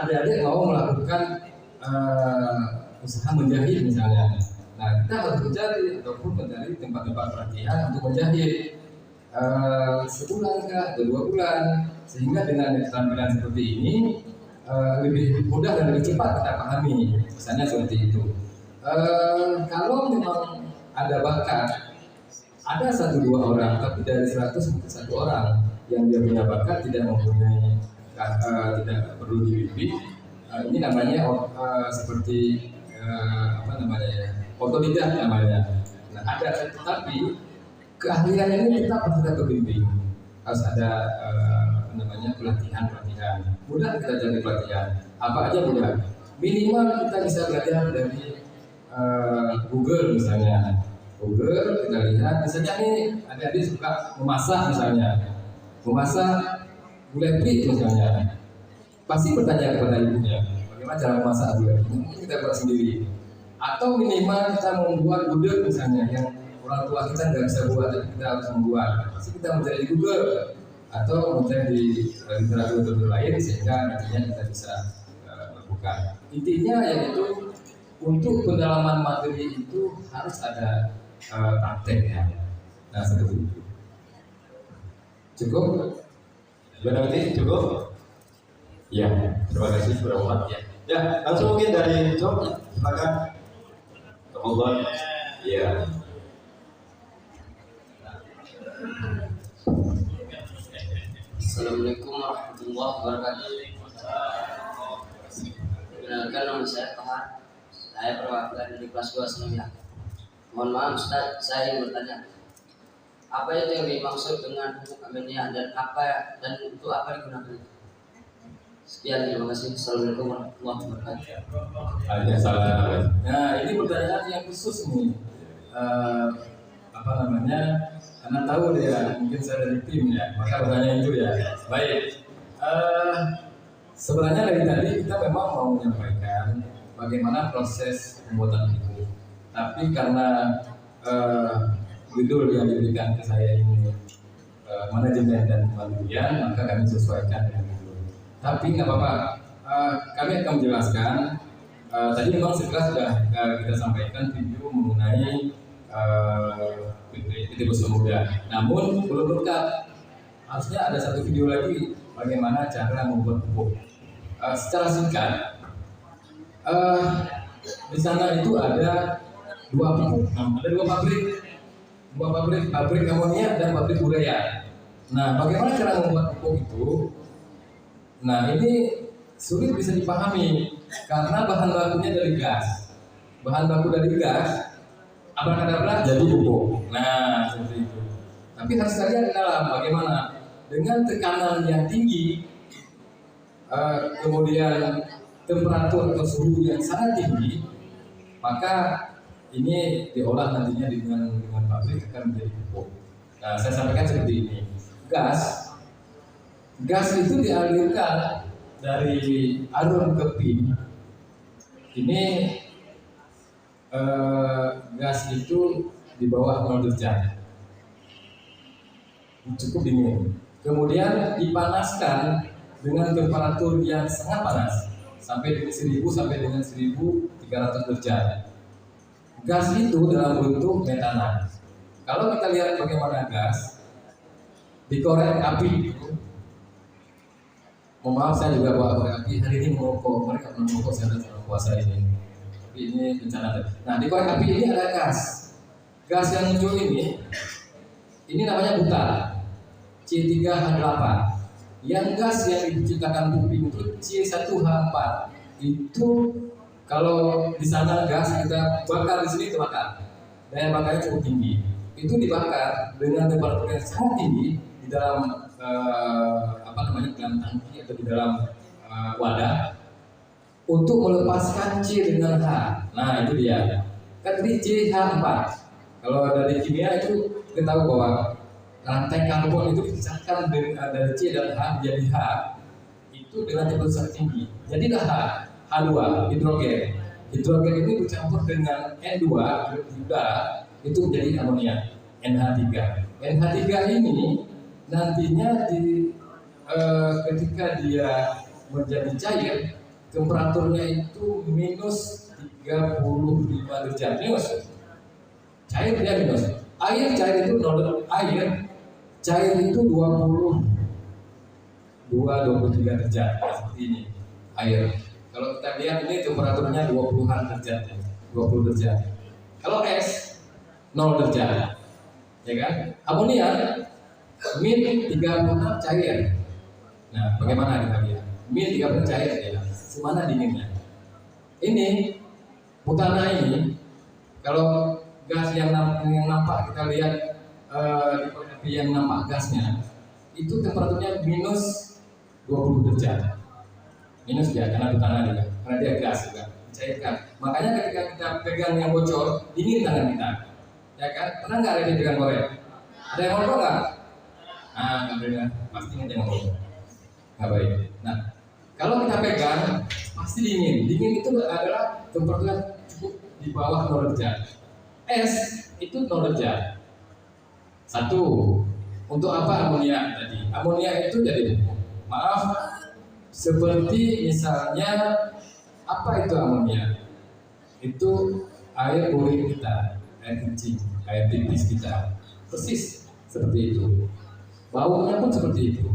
adik-adik mau melakukan usaha menjahit misalnya. Nah, kita harus mencari ataupun mencari tempat-tempat pelatihan untuk menjahit sebulan kah atau 2 bulan, sehingga dengan keterampilan seperti ini lebih mudah dan lebih cepat kita pahami. Misalnya seperti itu. Kalau memang ada bakat, ada 1-2 orang, tapi dari 100 mungkin 1 orang yang dia punya bakat tidak mempunyai tidak perlu dibimbing. Ini namanya seperti otodidak namanya. Nah, ada, tetapi keahlian ini kita harus ada pembimbing, harus ada pelatihan. Mudah kita cari pelatihan. Apa aja mudah. Minimal kita bisa belajar dari Google misalnya. Google kita lihat, misalnya nih adik-adik suka memasak misalnya, memasak gulai prik misalnya, pasti bertanya kepada ibunya bagaimana cara memasak gulai prik. Mungkin kita buat sendiri, atau minimal kita membuat gudeg misalnya yang orang tua kita nggak bisa buat, tapi kita harus membuat. Pasti kita mencari di Google atau mencari di literatur lain sehingga nantinya kita bisa lakukan. Intinya yaitu untuk pendalaman materi itu harus ada prakteknya. Nah, seperti itu. Cukup? Berarti cukup? Ya, Terima kasih sudah muat ya. Ya, langsung mungkin dari Job, silakan. Tolong. Iya. Assalamualaikum warahmatullahi wabarakatuh. Perkenalkan, nama saya Toha. Saya perwakilan dari kelas 2 Senuya. Mohon maaf Ustaz, saya ingin bertanya, apa itu yang dimaksud dengan hukum aminiyah dan untuk apa digunakan? Sekian, terima kasih. Assalamualaikum warahmatullahi wabarakatuh. Ada salah. Nah, ini pertanyaan yang khusus nih. Karena tahu dia mungkin saya dari tim ya, maka bertanya itu ya. Baik. Sebenarnya dari tadi kita memang mau menyampaikan bagaimana proses pembuatan itu. Tapi karena judul yang diberikan ke saya ini manajemen dan kemandirian, maka kami sesuaikan dengan itu. Tapi nggak apa-apa, kami akan menjelaskan. Tadi memang sekilas sudah kita sampaikan video mengenai PT Bos Muda. Namun belum lengkap. Harusnya ada 1 video lagi bagaimana cara membuat pupuk. Secara singkat, di sana itu ada 2 pupuk, ada 2 pabrik amonia dan pabrik urea. Nah, bagaimana cara membuat pupuk itu? Nah, ini sulit bisa dipahami karena bahan bakunya dari gas. Bahan baku dari gas, abrakadabra jadi pupuk. Nah, seperti itu. Tapi harus lihat di dalam bagaimana dengan tekanan yang tinggi, kemudian temperatur atau suhu yang sangat tinggi, maka ini diolah nantinya dengan pabrik akan menjadi pupuk. Nah, saya sampaikan seperti ini. Gas itu dialirkan dari arun ke pin. Ini gas itu di bawah 0 derajat, cukup dingin. Kemudian dipanaskan dengan temperatur yang sangat panas sampai dengan 1000 sampai dengan 1300 derajat. Gas itu dalam bentuk metana. Kalau kita lihat bagaimana gas dikorek api, mohon maaf saya juga bawa korek api hari ini merokok, mereka merokok saya dalam puasa ini. Tapi ini bencana. Nah, di korek api ini ada gas. Gas yang muncul ini namanya butar, C3H8. Yang gas yang diciptakan bumi itu C1H4. Itu kalau di sana gas kita bakar, di sini terbakar, daya bakarnya cukup tinggi. Itu dibakar dengan temperatur yang sangat tinggi di dalam dalam tangki atau di dalam wadah. untuk melepaskan C dengan H. Nah itu dia. Kan tadi CH4. Kalau dari kimia itu kita tahu bahwa rantai karbon itu dipecahkan dari C dan H menjadi H. Itu dengan temperatur tinggi. Jadilah H2, hidrogen. Hidrogen ini bercampur dengan N2 di udara itu menjadi amonia, NH3. NH3 ini nantinya ketika dia menjadi cair, temperaturnya itu minus 35 derajat minus. Cair dia minus. Air cair itu cair itu 23 derajat seperti ini air. Kalau kita lihat ini temperaturnya 20-an derajat, 20 derajat. Kalau es 0 derajat, ya kan? Amonia min 36 cair. Nah, bagaimana kita lihat? Min 36 cair ya. Semana dinginnya. Ini butana ini, kalau gas yang nampak kita lihat yang nampak gasnya, itu temperaturnya minus 20 derajat. Minus ya, karena butana juga, karena dia gas juga, mencairkan. Makanya ketika kita pegang yang bocor, dingin tangan kita. Ya kan? Pernah nggak ada yang pegang korek? Ada yang ngomong nggak? Nah, nggak pernah. Pasti ada yang ngomong. Nggak baik. Nah, kalau kita pegang, pasti dingin. Dingin itu adalah temperaturnya cukup di bawah 0 derajat. Es itu 0 derajat. Satu, untuk apa amonia tadi? Amonia itu jadi, maaf, seperti misalnya apa itu amonia? Itu air urin kita, air kencing, air pipis kita, persis seperti itu. Baunya pun seperti itu.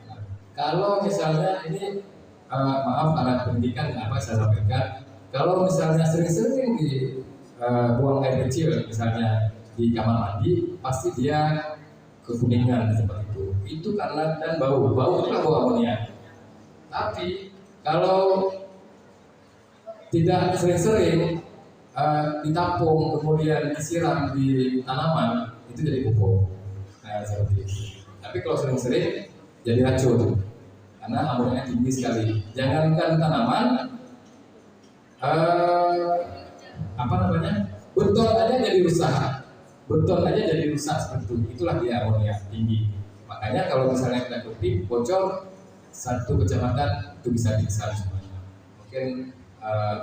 Nah, kalau misalnya ini maaf anak pendidikan apa saya sampaikan, kalau misalnya sering-sering buang air kecil misalnya di kamar mandi, pasti dia kekuningan seperti itu. Itu karena dan bau itulah bau amonia. Tapi kalau tidak sering-sering ditampung kemudian disiram di tanaman, itu jadi pupuk. Nah seperti itu. Tapi kalau sering-sering jadi racun karena amonia tinggi sekali. Jangankan tanaman, beton aja jadi rusak. Beton aja jadi rusak seperti itu. Itulah dia amonia tinggi. Makanya kalau misalnya kita kutip bocor satu kecamatan itu bisa dipisah semuanya. Mungkin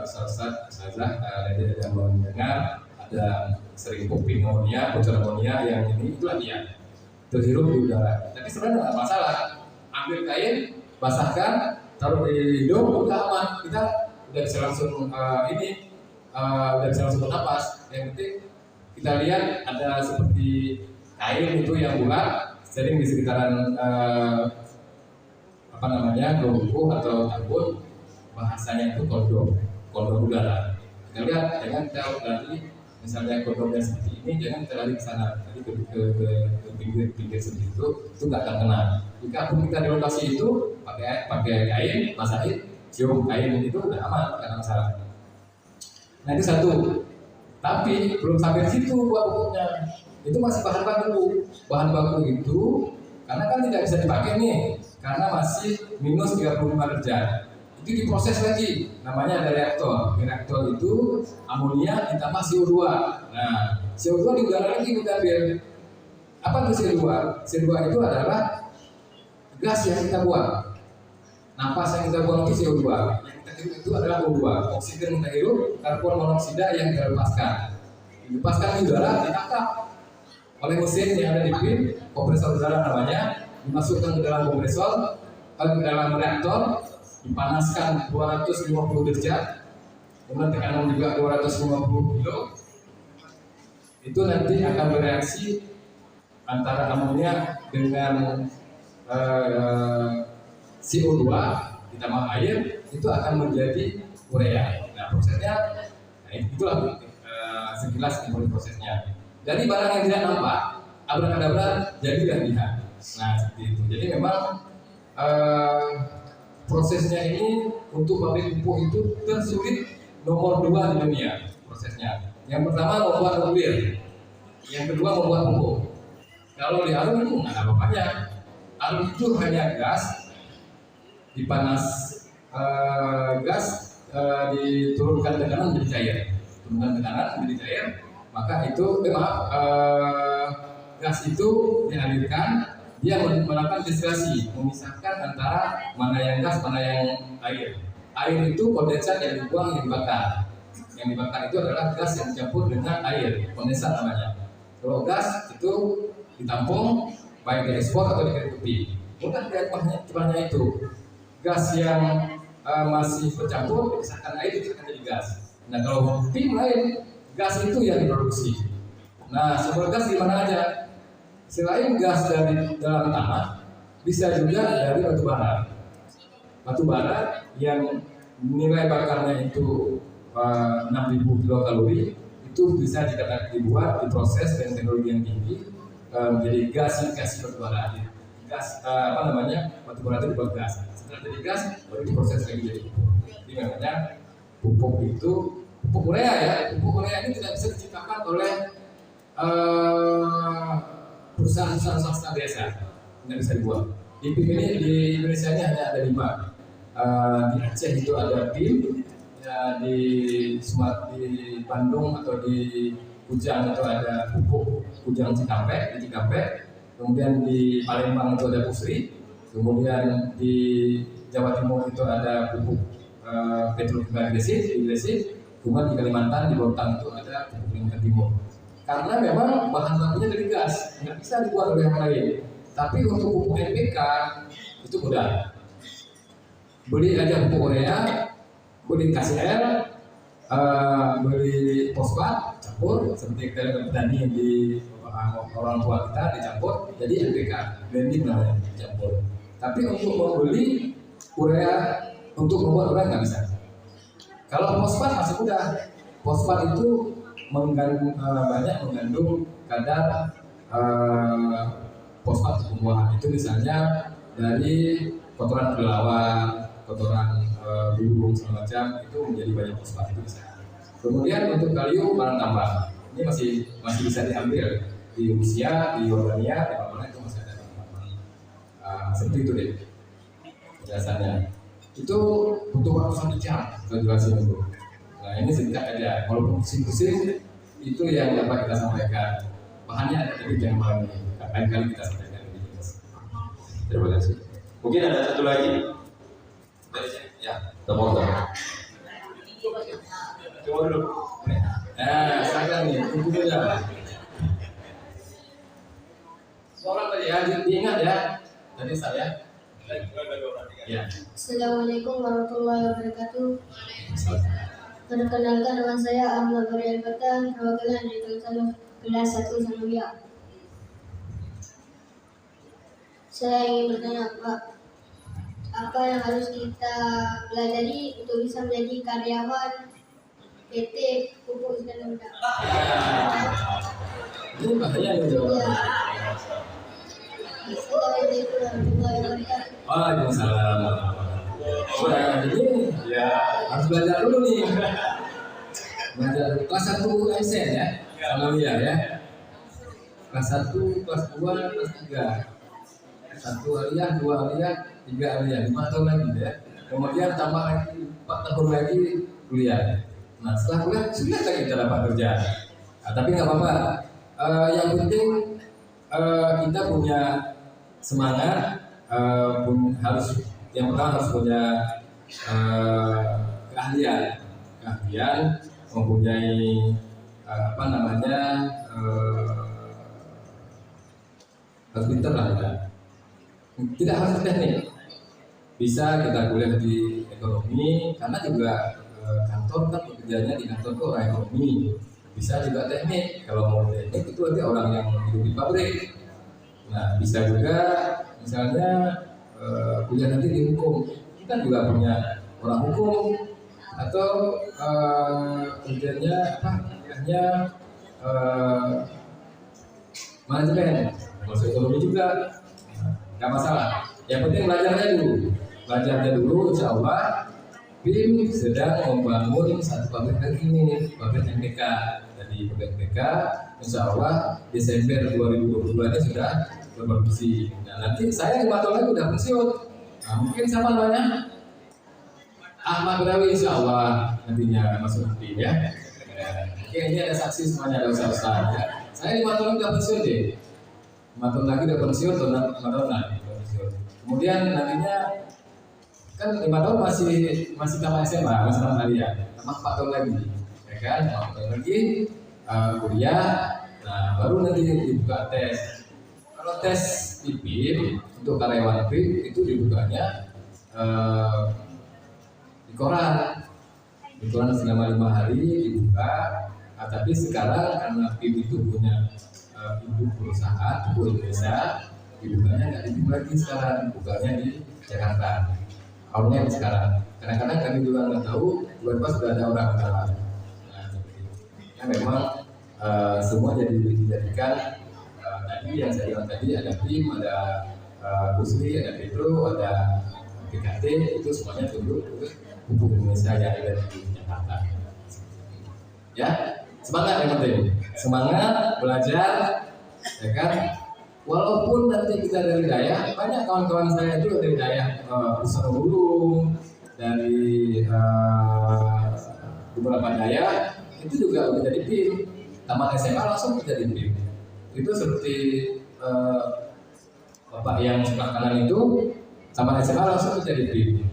Ustazah ada mendengar ada sering kuping amonia, bocor amonia yang ini itulah dia terhirup di udara. Tapi sebenarnya nggak masalah. Ambil kain, basahkan, taruh di hidung, udah aman. Kita udah bisa langsung udah bisa langsung bernapas. Yang penting kita lihat ada seperti kain itu yang bulat, sering di sekitaran kelompok atau tambun, bahasanya itu kondom udara. Kita lihat, jangan kita nanti misalnya kondomnya seperti ini, jangan kita lari ke sana, tadi ke pinggir seperti itu nggak akan kena. Jika pun kita di lokasi itu pakai kain, basahin, cium kain itu udah aman, nggak ada masalah. Nah itu satu. Tapi belum sampai situ buat pupuknya. Itu masih bahan baku. Bahan baku itu karena kan tidak bisa dipakai nih, karena masih minus 35 derajat. Itu diproses lagi, namanya ada reaktor. Di reaktor itu amonia ditambah CO2. Nah, CO2 di udara lagi kita ambil. Apa itu CO2? CO2 itu adalah gas yang kita buang. Napas yang kita buang itu CO2. Yang kita hirup itu adalah O2. Oksigen yang kita hirup, karbon monoksida yang kita lepaskan. Dilepaskan di udara, ditangkap oleh mesin yang ada di pin, kompresor udara namanya, dimasukkan ke dalam kompresor, ke dalam reaktor, dipanaskan 250 derajat, kemudian tekanan juga 250 kilo. Itu nanti akan bereaksi antara amonia dengan CO2 ditambah air, itu akan menjadi urea. Nah prosesnya, itulah sekilas prosesnya. Dari barang yang tidak nampak, abrakadabra jadi dan lihat. Nah seperti itu. Jadi memang prosesnya ini untuk pabrik pupuk itu tersulit nomor 2 di dunia prosesnya. Yang pertama membuat nuklir, yang kedua membuat pupuk. Kalau di arum itu nggak ada apa-apanya. Arum itu hanya gas, dipanas gas diturunkan tekanan menjadi cair, maka itu gas itu dialirkan, dia melakukan distilasi, memisahkan antara mana yang gas, mana yang air. Air itu kondensat yang dibuang, yang dibakar. Yang dibakar itu adalah gas yang dicampur dengan air, kondensat namanya. Kalau gas itu ditampung, baik diekspor atau dikerupi. Bukan cuma itu, gas yang masih bercampur dipisahkan air, dipisahkan jadi gas. Nah kalau PIM lain, gas itu yang diproduksi. Nah sumber gas di mana aja? Selain gas dari dalam tanah, bisa juga dari batu bara. Batu bara yang nilai bakarnya itu 6.000 kilokalori, itu bisa dibuat, diproses dengan teknologi yang tinggi menjadi gas batu bara. Gas batu bara itu dibuat gas. Setelah jadi gas, baru diproses lagi jadi pupuk. Jadi namanya pupuk itu pupuk urea ya. Pupuk urea ini tidak bisa diciptakan oleh perusahaan swasta biasa, tidak bisa dibuat. Di PIM ini di Indonesia ini hanya ada 5. Di Aceh itu ada PIM, ya, di Bandung atau di Kujang itu ada pupuk Kujang Cikampek, di Cikampek. Kemudian di Palembang itu ada Pusri. Kemudian di Jawa Timur itu ada pupuk petrokimia Gresik. Kemudian di Kalimantan, di Bontang itu ada pupuk Kalimantan Timur. Karena memang bahan bakunya dari gas, nggak bisa dibuat oleh yang lain. Tapi untuk pupuk NPK itu mudah. Beli aja pupuk urea, beli KCL, beli fosfat, campur seperti petani di orang tua kita dicampur jadi NPK, blending namanya dicampur. Tapi untuk membeli urea, untuk membuat urea nggak bisa. Kalau fosfat masih mudah. Fosfat itu banyak mengandung kadar fosfat tumbuhan. Itu misalnya dari kotoran kelelawar, kotoran burung segala macam, itu menjadi banyak fosfat, itu bisa. Kemudian untuk kalium barang tambah, ini masih bisa diambil di Rusia, di Yordania, di mana itu masih ada tambang. Seperti itu deh penjelasannya. Itu butuh waktu 1 jam kalau jelasin itu. Nah ini singkat aja. Walaupun pusing-pusing itu yang dapat kita sampaikan. Bahannya ada tapi jangan malam ini. Lain kali kita sampaikan lebih jelas. Terima kasih. Mungkin ada satu lagi. Ya, tolong. Coba dulu. Saya nih, tunggu dulu ya. Soalnya tadi ya, diingat ya. Tadi saya. Ya. Assalamualaikum warahmatullahi wabarakatuh. Perkenalkan nama saya Ahmad Barial Batan, perwakilan dari kelas 1 Sanawiyah. Saya ingin bertanya Pak, apa yang harus kita pelajari untuk bisa menjadi karyawan PT Pupuk Iskandar Muda? Ini bahaya nih jawabannya. Assalamualaikum warahmatullahi wabarakatuh. Waalaikumsalam. Nah, ini ya harus belajar dulu nih. Belajar kelas 1 MSN ya, Sanawiyah ya. Kelas 1, kelas 2, kelas 3. 1 aliyah, 2 aliyah, 3 aliyah, 5 tahun lagi ya. Kemudian tambah lagi 4 tahun lagi kuliah. Nah setelah kuliah sudah kita dapat kerja. Nah, tapi nggak apa-apa. Yang penting kita punya semangat. Yang pertama harus punya keahlian, mempunyai harus pintar lah kita. Tidak harus teknik, bisa kita kuliah di ekonomi karena juga kantor kan pekerjaannya di kantor itu orang ekonomi. Bisa juga teknik, kalau mau teknik itu nanti orang yang hidup di pabrik. Nah bisa juga misalnya kuliah nanti di hukum, kita juga punya orang hukum atau kerjanya manajemen, masuk ekonomi juga, nggak masalah. Yang penting belajarnya dulu, insya Allah. BIM sedang membangun satu pabrik lagi ini, pabrik NPK. Jadi pabrik NPK, insya Allah Desember 2022 ini sudah berproduksi. Nah nanti saya 5 tahun lagi udah pensiun. Nah mungkin siapa namanya? Ahmad Badawi insya Allah nantinya masuk tim ya. Oke, ini ada saksi semuanya, ada ustaz-ustaz ya. Saya 5 tahun udah pensiun deh. 5 tahun lagi udah pensiun, 5 tahun lagi pensiun. Kemudian nantinya kan 5 tahun masih tamat SMA, masih tamat aliyah. Tamat 4 tahun lagi, ya kan? 4 tahun lagi kuliah. Nah, baru nanti dibuka tes. Kalau tes IPIM untuk karyawan IPIM itu dibukanya di koran selama 5 hari dibuka. Tapi sekarang karena PIM itu punya induk perusahaan itu Indonesia, dibukanya nggak di PIM lagi sekarang, bukanya di Jakarta. Awalnya sekarang, kadang-kadang kami juga nggak tahu, tiba-tiba sudah ada orang dalam. Nah, ya memang semua dijadikan tadi yang saya bilang tadi, ada PIM, ada Busri, ada Petro, ada PKT, itu semuanya tunduk untuk Indonesia yang ada di Jakarta. Ya, semangat yang penting, semangat belajar, ya kan? Walaupun nanti kita dari daerah, banyak kawan-kawan saya itu dari daerah Pusat Bulung, dari beberapa daerah itu juga menjadi PIM. Tamat SMA langsung menjadi PIM. Itu seperti bapak yang sebelah kanan itu, tamat SMA langsung menjadi PIM.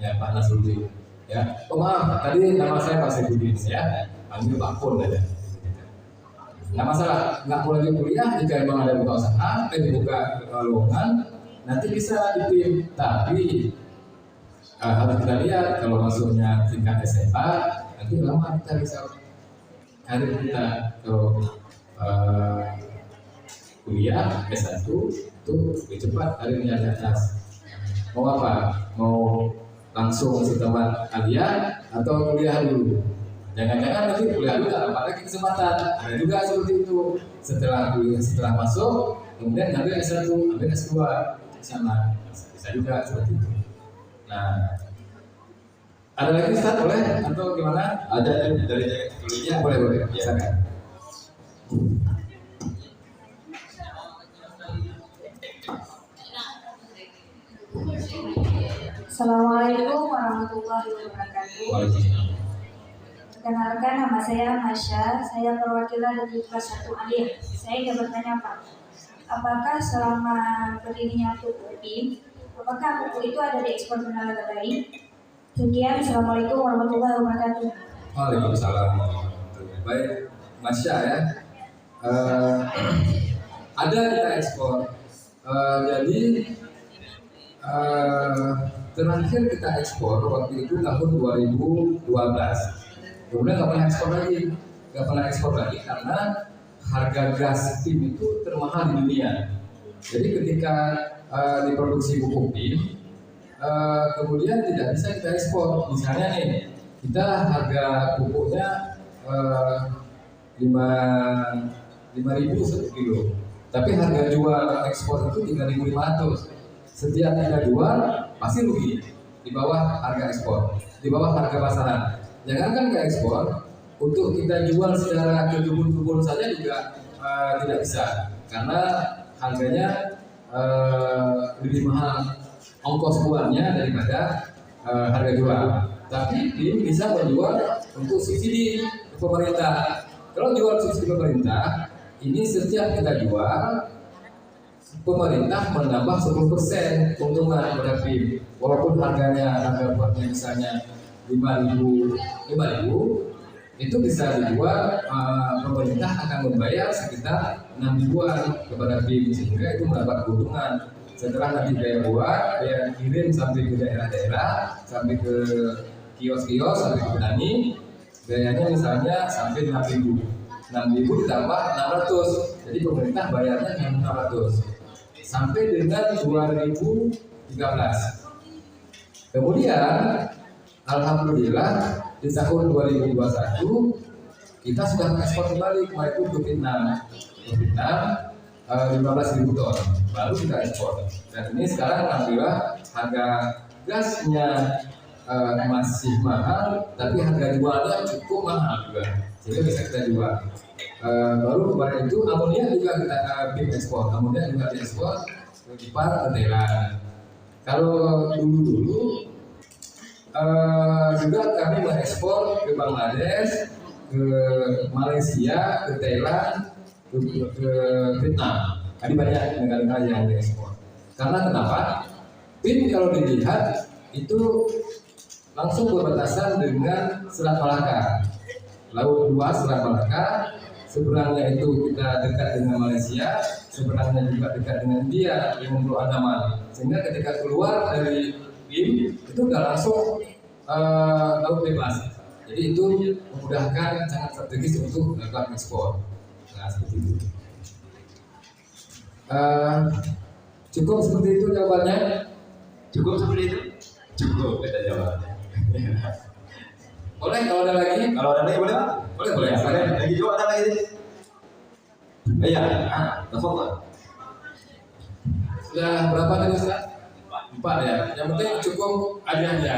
Ya, Pak Nasruddin. Ya, oh maaf, tadi nama saya Pak Saifuddin ya. Panggil Pak Pur aja. Nggak masalah, nggak mau lagi kuliah jika memang ada buka usaha, dibuka lowongan, nanti bisa dipilih. Tapi harus kita lihat kalau masuknya tingkat SMA, nanti lama kita bisa karir kita. Kalau kuliah S1 itu lebih cepat karirnya di atas. Mau apa? Mau langsung setelah aliyah atau kuliah dulu? Jangan-jangan nanti kuliah dulu tak dapat lagi kesempatan. Ada juga seperti itu. Setelah kuliah, setelah masuk, kemudian ngambil S1, ambil S2 sama, bisa juga seperti itu. Nah, ada lagi Ustaz boleh atau gimana? Ada dari tulisnya. Boleh, silakan. Assalamualaikum warahmatullahi wabarakatuh. Waalaikumsalam. Perkenalkan, nama saya Masya. Saya perwakilan dari kelas 1 aliyah. Saya ingin bertanya Pak, apakah selama berdirinya buku PIM, apakah buku itu ada diekspor ke negara lain? Sekian, Assalamualaikum warahmatullahi wabarakatuh. Waalaikumsalam. Baik, Masya ya. Ada kita ekspor. Jadi terakhir kita ekspor waktu itu tahun 2012. Kemudian nggak pernah ekspor lagi karena harga gas PIM itu termahal di dunia. Jadi ketika diproduksi pupuk PIM, kemudian tidak bisa kita ekspor. Misalnya nih, kita harga pupuknya 5.000 1 kilo, tapi harga jual ekspor itu 3.500. Setiap kita jual pasti rugi di bawah harga ekspor, di bawah harga pasaran. Jangankan ke ekspor, untuk kita jual secara ke kebun-kebun saja juga tidak bisa, karena harganya lebih mahal ongkos buahnya daripada harga jual. Tapi PIM bisa menjual untuk subsidi ke pemerintah. Kalau jual subsidi pemerintah, ini setiap kita jual, pemerintah menambah 10% keuntungan pada PIM. Walaupun harga buahnya misalnya 5.000, itu bisa dijual, pemerintah akan membayar sekitar 6.000-an kepada PIM, sehingga itu mendapat keuntungan. Setelah nanti biaya buah, biaya kirim sampai ke daerah-daerah, sampai ke kios-kios, sampai ke petani, biayanya misalnya sampai 6.000 ditambah 600, jadi pemerintah bayarnya yang 600 sampai dengan 2013. Kemudian alhamdulillah di tahun 2021 kita sudah mengekspor kembali kemarin itu ke Vietnam 15.000 ton baru kita ekspor. Dan ini sekarang alhamdulillah harga gasnya masih mahal, tapi harga jualnya cukup mahal juga, sehingga bisa kita jual. Baru kemarin itu amonia juga kita PIM ekspor, amonia juga diekspor ke Jepang, ke Thailand. Kalau dulu juga kami mengekspor ke Bangladesh, ke Malaysia, ke Thailand, ke Vietnam. Tadi banyak negara-negara yang diekspor. Karena kenapa? PIN kalau dilihat itu langsung berbatasan dengan Selat Malaka, Laut luas Selat Malaka. Seberangnya itu kita dekat dengan Malaysia, seberangnya juga dekat dengan India yang Pulau Andaman. Sehingga ketika keluar dari PIN itu udah langsung laut bebas. Jadi itu memudahkan, sangat strategis untuk melakukan ekspor. Nah seperti itu. Cukup seperti itu jawabannya. Cukup seperti itu? Cukup kita jawabannya. Boleh kalau ada lagi? Kalau ada lagi boleh Pak? Boleh. Ya, lagi juga ada lagi. Iya, telepon Pak. Sudah berapa tadi Ustaz? 4 ya. Yang penting cukup ada aja.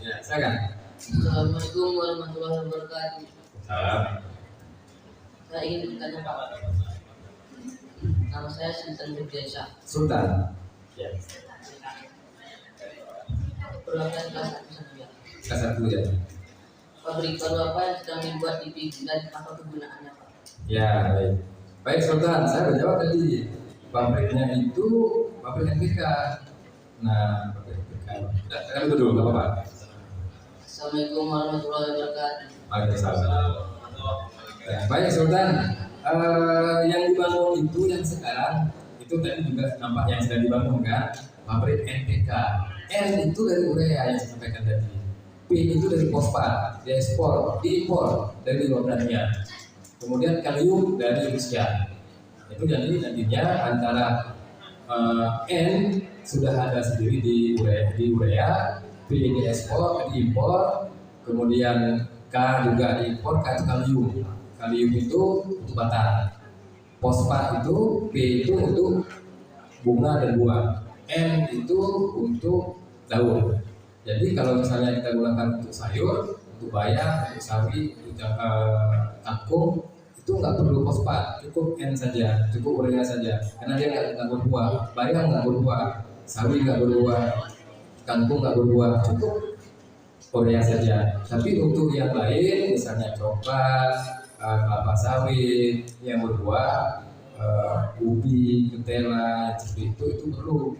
Ya, silakan. Assalamualaikum warahmatullahi wabarakatuh. Salam. Saya ingin bertanya Pak. Nama saya Sultan Nurdiansyah. Sultan. Ya. Perwakilan kelas 1 Sanawiyah. Kelas 1 ya. Pabrik baru apa yang sedang dibuat di PIN dan apa kegunaannya Pak? Ya, baik. Baik Sultan, saya berjawab tadi. Pabriknya itu pabrik NPK. Nah, pabrik NPK. Kita itu dulu, nggak apa-apa. Assalamualaikum warahmatullahi wabarakatuh. Waalaikumsalam. Ya, baik Sultan. Yang dibangun itu yang sekarang itu tadi juga nampak yang sedang dibangun kan, pabrik NPK. N itu dari urea yang saya sampaikan tadi. P itu dari fosfat, diimpor dari Yordania. Kemudian kalium dari Rusia. Itu jadi nantinya antara N sudah ada sendiri di urea, P diimpor, kemudian K juga diimpor, K itu kalium. Kalium itu untuk batang, fosfat itu, P itu untuk bunga dan buah, N itu untuk daun. Jadi kalau misalnya kita gunakan untuk sayur, untuk bayam, untuk sawi, untuk kangkung, itu nggak perlu fosfat, cukup N saja, cukup urea saja, karena dia nggak berbuah. Bayam nggak berbuah, sawi nggak berbuah, kangkung nggak berbuah, cukup urea saja. Tapi untuk yang lain, misalnya coklat, kelapa sawit yang berbuah, ubi, ketela, seperti itu perlu.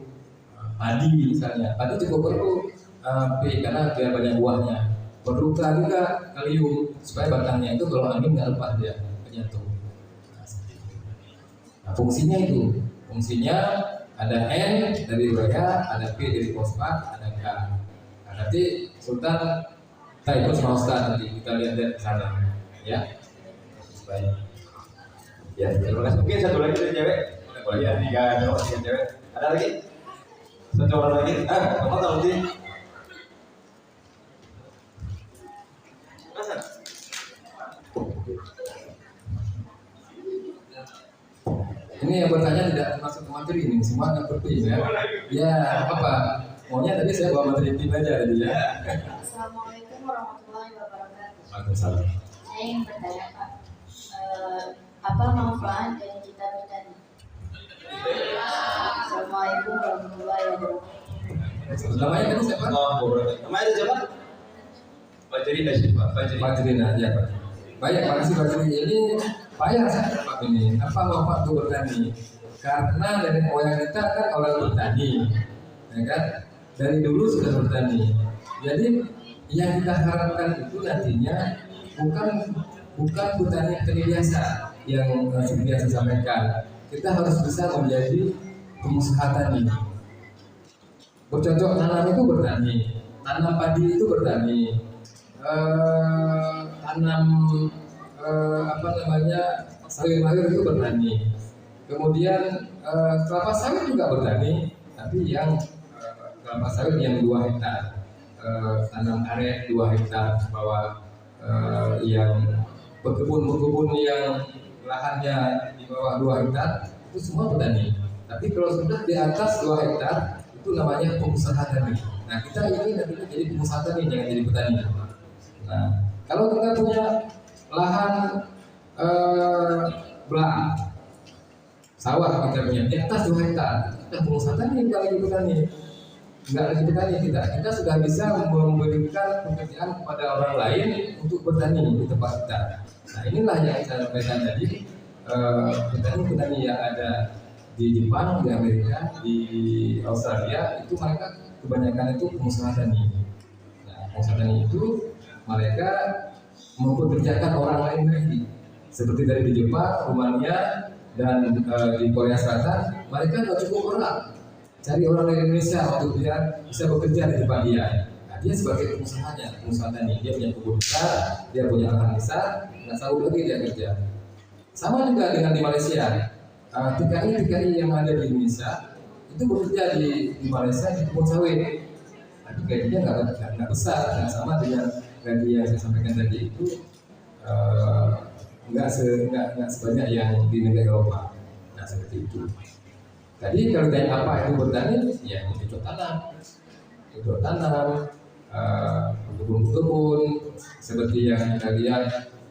Padi misalnya, padi juga perlu P karena dia banyak buahnya. Perlu K juga kalium supaya batangnya itu kalau angin nggak lepas dia jatuh. Nah, fungsinya itu, fungsinya ada N dari urea, ada P dari fosfat, ada K. Nah, nanti Sultan kita ikut sama Ustaz nanti kita lihat dari sana, ya. Baik. Ya, terima kasih. Mungkin satu lagi dari cewek. Boleh ya, 3 cowok, 3 cewek. Ada lagi? Satu orang lagi. Apa tahu sih? Ini yang bertanya tidak termasuk materi ini, semua ngerti ya. Ya, apa? Maunya tadi saya bawa materi tim aja tadi ya. Assalamualaikum warahmatullahi wabarakatuh. Waalaikumsalam. Saya ingin bertanya Pak, apa manfaat dari kita bertani? Assalamualaikum warahmatullahi wabarakatuh. Namanya tadi siapa? Namanya siapa? Fajrina sih Pak. Fajrina, ya Pak. Baik, makasih Fajrina. Ini payah saya Pak ini. Apa manfaat untuk bertani? Karena dari moyang kita kan orang bertani, ya kan? Dari dulu sudah bertani. Jadi yang kita harapkan itu nantinya bukan bertani biasa yang seperti yang saya sampaikan. Kita harus bisa menjadi pengusaha tani. Bercocok tanam itu bertani, tanam padi itu bertani, tanam sayur-mayur itu bertani. Kemudian kelapa sawit juga bertani, tapi yang kelapa sawit yang 2 hektar, tanam karet 2 hektar, bahwa yang berkebun yang lahannya di bawah 2 hektar itu semua bertani. Tapi kalau sudah di atas 2 hektar itu namanya pengusaha tani. Nah, kita ini nantinya jadi pengusaha tani, jangan jadi petani. Nah, kalau kita punya lahan belang, sawah kita punya di atas 2 hektar, kita pengusaha tani, bukan lagi petani. nggak lagi petani kita sudah bisa memberikan pekerjaan kepada orang lain untuk bertani di tempat kita. Nah inilah yang saya sampaikan tadi, petani-petani yang ada di Jepang, di Amerika, di Australia itu mereka kebanyakan itu pengusaha tani. Nah, pengusaha tani itu mereka mempekerjakan orang lain lagi. Seperti dari di Jepang, Rumania, dan di Korea Selatan, mereka nggak cukup orang. Cari orang dari Indonesia untuk dia bisa bekerja di tempat dia. Nah, dia sebagai pengusaha tani, dia punya kebun besar, dia punya lahan besar, nggak sanggup lagi dia kerja. Sama juga dengan di Malaysia. TKI yang ada di Indonesia itu bekerja di Malaysia di kebun sawit. Tapi gajinya nggak besar, nggak sama dengan gaji yang saya sampaikan tadi itu, nggak sebanyak yang di negara Eropa. Nah seperti itu. Tadi kalau ditanya apa itu bertani, ya itu tanam, berkebun, seperti yang kita lihat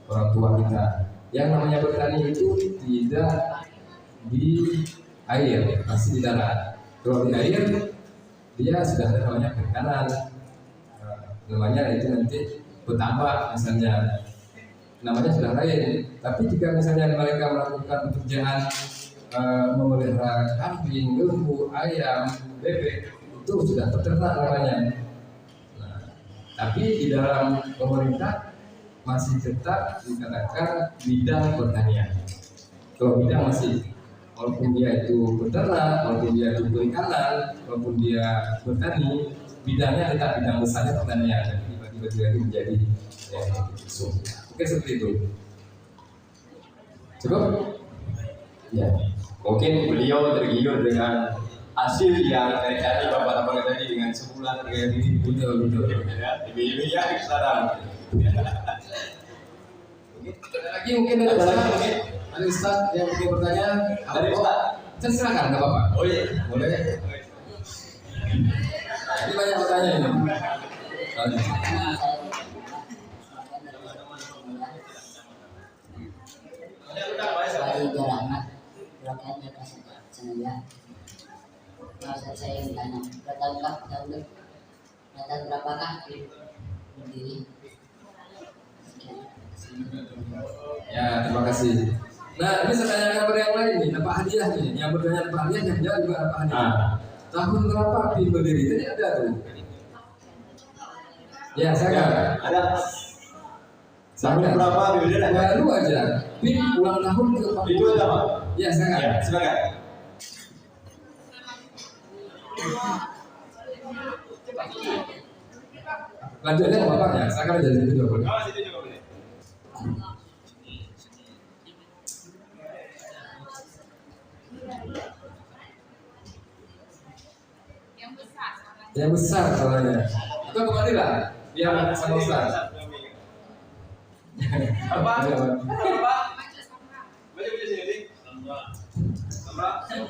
orang tua kita. Yang namanya bertani itu tidak di air, masih di darat. Kalau di air, dia sudah ada namanya perikanan, namanya itu nanti bertambah misalnya, namanya sudah lain. Tapi jika misalnya mereka melakukan pekerjaan memelihara kambing, lembu, ayam, bebek, itu sudah peternak namanya. Nah, tapi di dalam pemerintah masih tetap dikatakan bidang pertanian. Kalau bidang masih, walaupun dia itu peternak, walaupun dia itu perikanan, walaupun dia bertani, bidangnya tetap bidang besarnya pertanian. Tiba-tiba dia menjadi Oke seperti itu. Cukup? Ya. Mungkin beliau tergiur dengan hasil yang dari tadi bapak-bapak tadi dengan sebulan kayak ini. Betul. Ya, ini ya sekarang. Lagi mungkin ada Ustaz yang mungkin bertanya. Dari Ustaz. Silakan, nggak apa-apa. Oh iya, boleh. Ini banyak pertanyaan ini. Dari Rahmat, silakan ya sengaja. Maksud saya yang ditanya, data berapakah berdiri? Ya, terima kasih. Nah, ini saya tanyakan kepada yang lain nih, dapat hadiah nih. Yang bertanya dapat hadiah, yang jawab juga dapat hadiah. Tahun berapa PIN berdiri? Tadi ada tuh. Ya, saya ada. Tahun berapa berdiri? Baru aja. PIN ulang tahun ke-40. Itu ada Pak? Ya, saya ya, silakan. Lanjut aja bapaknya, saya akan jadi itu boleh. Oh, situ juga boleh. Yang besar soalnya. Itu kembali lah, biar sama Ustaz. Apa?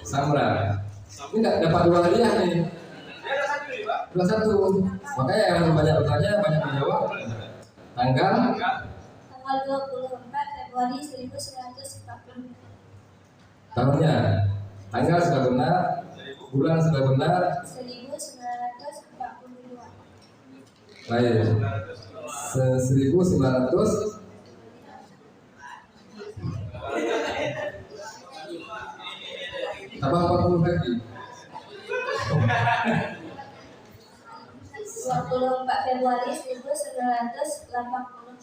Samra. Ini nggak dapat dua hadiah nih. Plus satu. Makanya yang banyak bertanya, banyak menjawab. Tanggal 24 Februari 1940. tahunnya, tanggal sudah benar, bulan sudah benar. 1942. Baik. 1900. Tambah 40 lagi. 24 Februari 1982.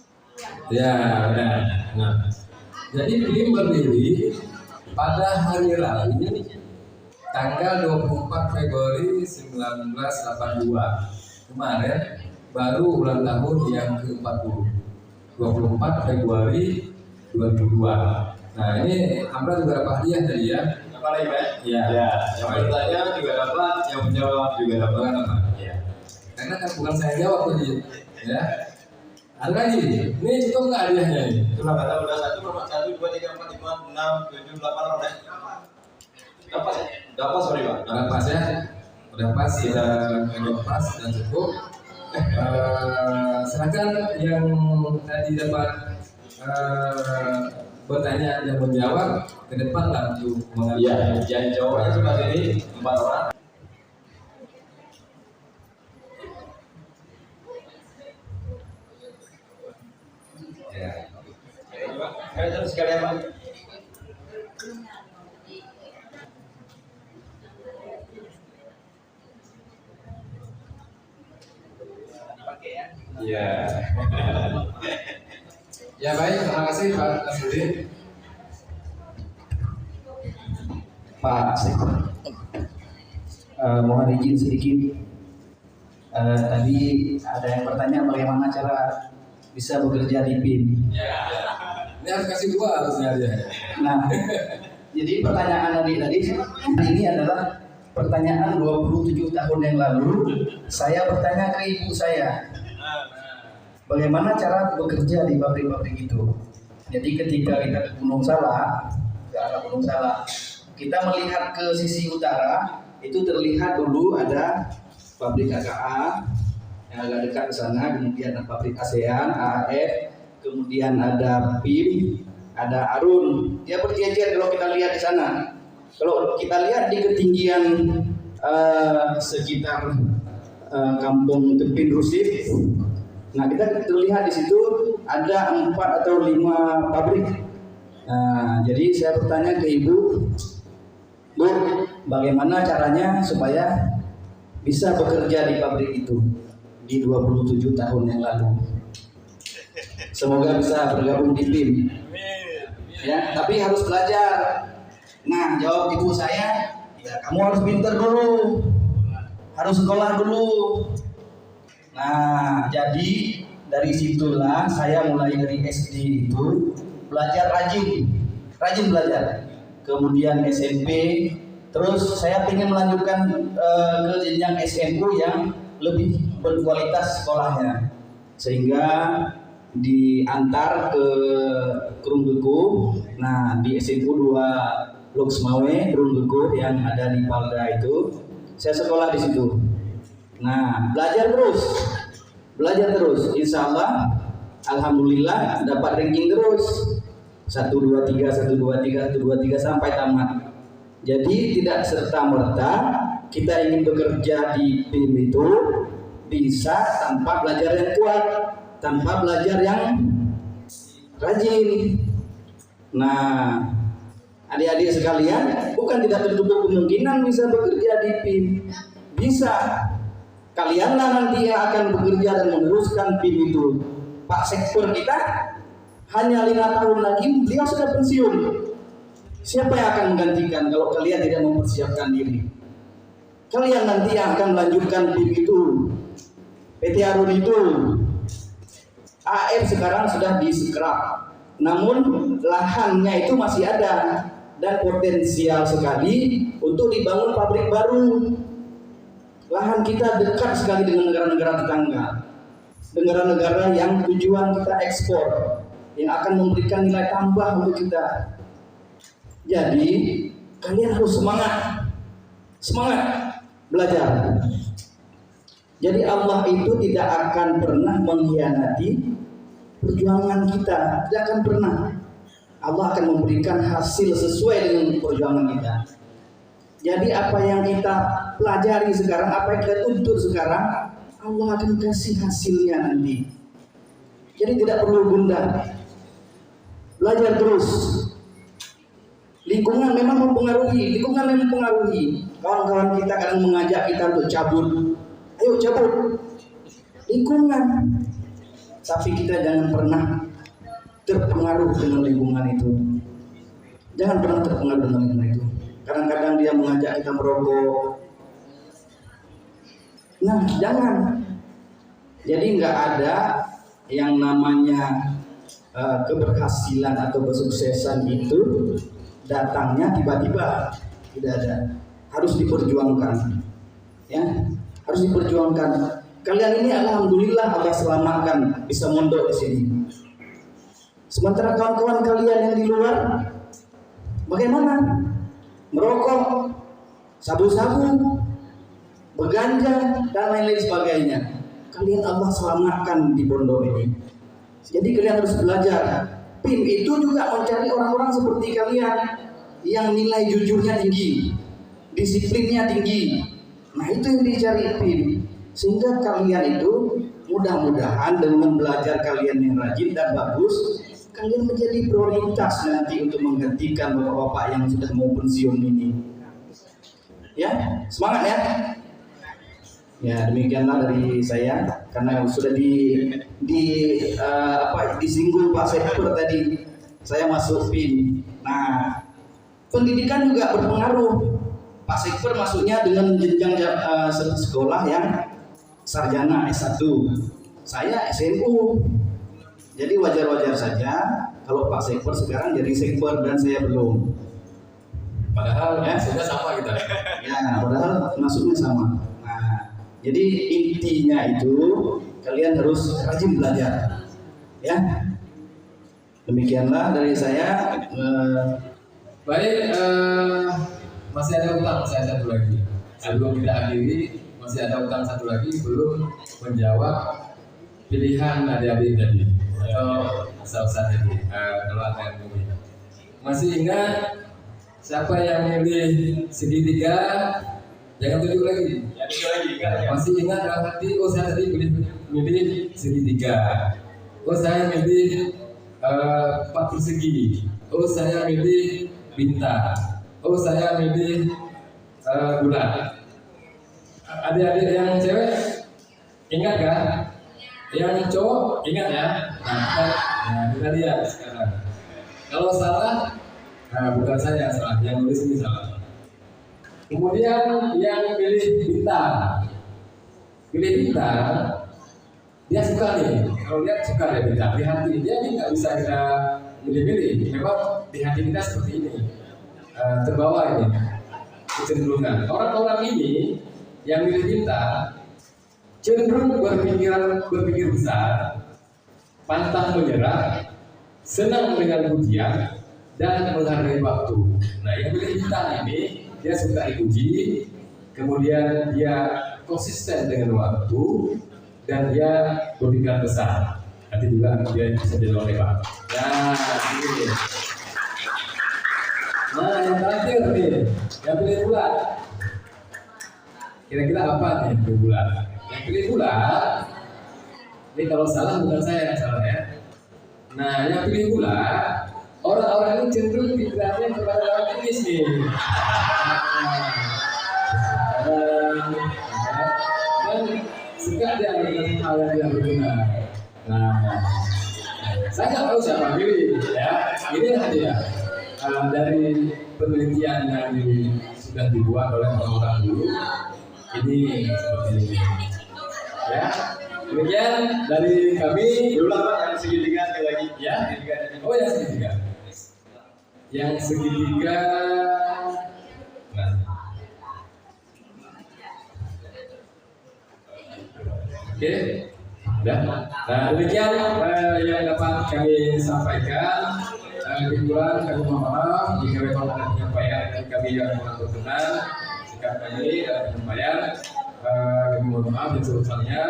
Ya, benar. Nah, jadi PIM berdiri pada hari raya tanggal 24 Februari 1982. Kemarin baru ulang tahun yang ke-40. 24 Februari 2002. Nah, ini Amra juga dapat hadiah tadi ya. Apa lagi Pak? Ya. Yang bertanya juga dapat, yang menjawab juga dapat. Ya. Karena kan bukan saya jawab tadi, ya. Ada lagi, ini cukup nggak hadiahnya ini? Itulah kata udah 1, 2, 3, 4, 5, 6, 7, 8 orang. Dapat ya? Dapat sorry Pak. Udah pas ya? Udah pas, udah pas dan cukup. Silakan yang tadi dapat bertanya dan menjawab ke depan lah untuk Iya, yang jawabnya cuma ini 4 orang. terus sekalian Pak. Iya. Ya baik, terima kasih Pak Nasruddin. Pak Sekor, mohon izin sedikit. Tadi ada yang bertanya bagaimana cara bisa bekerja di PIM. Ini harus kasih dua harusnya dia. Nah, jadi pertanyaan tadi ini adalah pertanyaan 27 tahun yang lalu. Saya bertanya ke ibu saya, bagaimana cara bekerja di pabrik-pabrik itu. Jadi ketika kita ke Gunung Salak, ke arah Gunung Salak, kita melihat ke sisi utara, itu terlihat dulu ada pabrik AKA yang agak dekat ke sana, kemudian ada pabrik ASEAN, AAF, kemudian ada PIM, ada Arun. Dia berjejer kalau kita lihat di sana. Kalau kita lihat di ketinggian sekitar kampung Tepin Rusif, nah kita terlihat di situ ada 4 atau 5 pabrik. Nah, jadi saya bertanya ke ibu, Bu, bagaimana caranya supaya bisa bekerja di pabrik itu di 27 tahun yang lalu? Semoga bisa bergabung di PIM. Ya, tapi harus belajar. Nah, jawab ibu saya, ya kamu harus pintar dulu, harus sekolah dulu. Nah, jadi dari situlah saya mulai dari SD itu belajar rajin belajar. Kemudian SMP, terus saya ingin melanjutkan ke jenjang SMU yang lebih berkualitas sekolahnya, sehingga diantar ke Krunggeku. Nah, di SMU 2 Loksmawe Krunggeku yang ada di Palda itu, saya sekolah di situ. Nah, belajar terus, insya Allah, alhamdulillah dapat ranking terus 1, 2, 3, 1, 2, 3, 1, 2, 3 sampai tamat. Jadi tidak serta-merta kita ingin bekerja di PIM itu bisa tanpa belajar yang kuat, tanpa belajar yang rajin. Nah, adik-adik sekalian, bukan tidak tertutup kemungkinan bisa bekerja di PIM. Bisa. Kalianlah nanti yang akan bekerja dan meneruskan PIM itu. Pak Sektor kita hanya 5 tahun lagi beliau sudah pensiun. Siapa yang akan menggantikan kalau kalian tidak mempersiapkan diri? Kalian nanti yang akan melanjutkan PIM itu. PT Arun itu AF sekarang sudah di-scrap, namun lahannya itu masih ada dan potensial sekali untuk dibangun pabrik baru. Lahan kita dekat sekali dengan negara-negara tetangga, negara-negara yang tujuan kita ekspor, yang akan memberikan nilai tambah untuk kita. Jadi kalian harus semangat belajar. Jadi Allah itu tidak akan pernah mengkhianati perjuangan kita, tidak akan pernah. Allah akan memberikan hasil sesuai dengan perjuangan kita. Jadi apa yang kita pelajari sekarang, apa yang kita tuntut sekarang, Allah akan kasih hasilnya nanti. Jadi tidak perlu gundah. Belajar terus. Lingkungan memang mempengaruhi. Kawan-kawan kita kadang mengajak kita untuk cabut. Ayo cabut. Lingkungan. Tapi kita jangan pernah terpengaruh dengan lingkungan itu. Jangan pernah terpengaruh dengan lingkungan itu. Kadang-kadang dia mengajak kita merokok. Nah, jangan. Jadi nggak ada yang namanya keberhasilan atau kesuksesan itu datangnya tiba-tiba. Tidak ada. Harus diperjuangkan. Ya, harus diperjuangkan. Kalian ini alhamdulillah Allah selamatkan bisa mondok di sini. Sementara kawan-kawan kalian yang di luar bagaimana? Merokok, sabu-sabu, berganja dan lain-lain sebagainya. Kalian Allah selamatkan di pondok ini. Jadi kalian harus belajar. PIM itu juga mencari orang-orang seperti kalian yang nilai jujurnya tinggi, disiplinnya tinggi. Nah, itu yang dicari PIM. Sehingga kalian itu mudah-mudahan dengan belajar kalian yang rajin dan bagus, kalian menjadi prioritas nanti untuk menggantikan bapak-bapak yang sudah mau pensiun ini. Ya, semangat ya. Ya, demikianlah dari saya karena sudah disinggung Pak Sekper tadi. Saya masuk PIN. Nah, pendidikan juga berpengaruh. Pak Sekper masuknya dengan jenjang sekolah yang sarjana S1. Saya SMU. Jadi wajar-wajar saja kalau Pak Sekper sekarang jadi Sekper dan saya belum. Padahal Ya. sudah sama kita. Ya, padahal masuknya sama. Nah, jadi intinya itu kalian harus rajin belajar. Ya. Demikianlah dari saya. Baik, masih ada utang saya satu lagi. Sebelum kita akhiri, masih ada utang satu lagi belum menjawab pilihan adik-adik tadi atau usaha-usaha tadi. Kalau ada yang milih, masih ingat siapa yang milih segitiga? Jangan tunjuk lagi. Masih ingat dalam hati? Oh, saya tadi milih segitiga. Oh, saya milih 4 persegi. Oh, saya milih bintang. Oh, saya milih bulan. Adik-adik yang cewek ingat kan? Yang cowok ingat ya? Nah, kita lihat sekarang. Kalau salah, bukan saya yang salah, yang nulis ini salah. Kemudian yang pilih bintang, dia suka nih. Kalau lihat suka dia bintang di hati dia ini nggak bisa kita milih-milih. Memang di hati kita seperti ini, terbawa ini kecenderungan. Orang-orang ini yang milih bintang cenderung berpikir besar, pantang menyerah, senang dengan pujian, dan menghargai waktu. Nah, yang pilih bintang ini dia suka dipuji, kemudian dia konsisten dengan waktu, dan dia berpikir besar. Nanti juga dia bisa jadi oleh Pak. Ini. Nah, yang terakhir nih, yang pilih bulan. Kira-kira apa nih yang pilih bulan? Yang pilih bulan, ini kalau salah bukan saya yang salah ya. Nah, yang pilih bulan, orang-orang ini cenderung pikirannya kepada lawan jenis nih. Dan suka dia dengan hal yang tidak berguna. Nah, saya nggak tahu siapa pilih ya. Ini hadiah dari penelitian yang sudah dibuat oleh orang-orang dulu. Ini seperti ini. Ya, demikian dari kami. Dulu apa yang segitiga sekali lagi? Ya, oh yang segitiga. Yang segitiga. Nah. Oke, udah. Nah, demikian yang dapat kami sampaikan. Kebetulan kami mohon maaf jika memang ada penyampaian dari kami yang kurang berkenan. Sikap kami dalam penyampaian kami mohon maaf yang sebesarnya.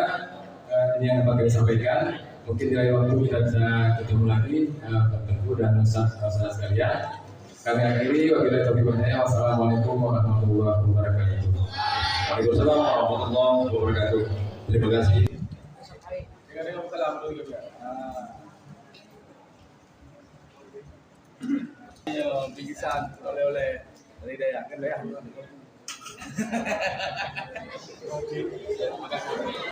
Ini yang dapat kami sampaikan. Mungkin di lain waktu kita bisa ketemu lagi tentu dan saudara sekalian. Kami akhiri wabillahi taufiq wal hidayah. Wassalamualaikum warahmatullahi wabarakatuh. Waalaikumsalam warahmatullahi wabarakatuh. Terima kasih. Bingkisan oleh-oleh dari Dayak kan ya. Terima kasih.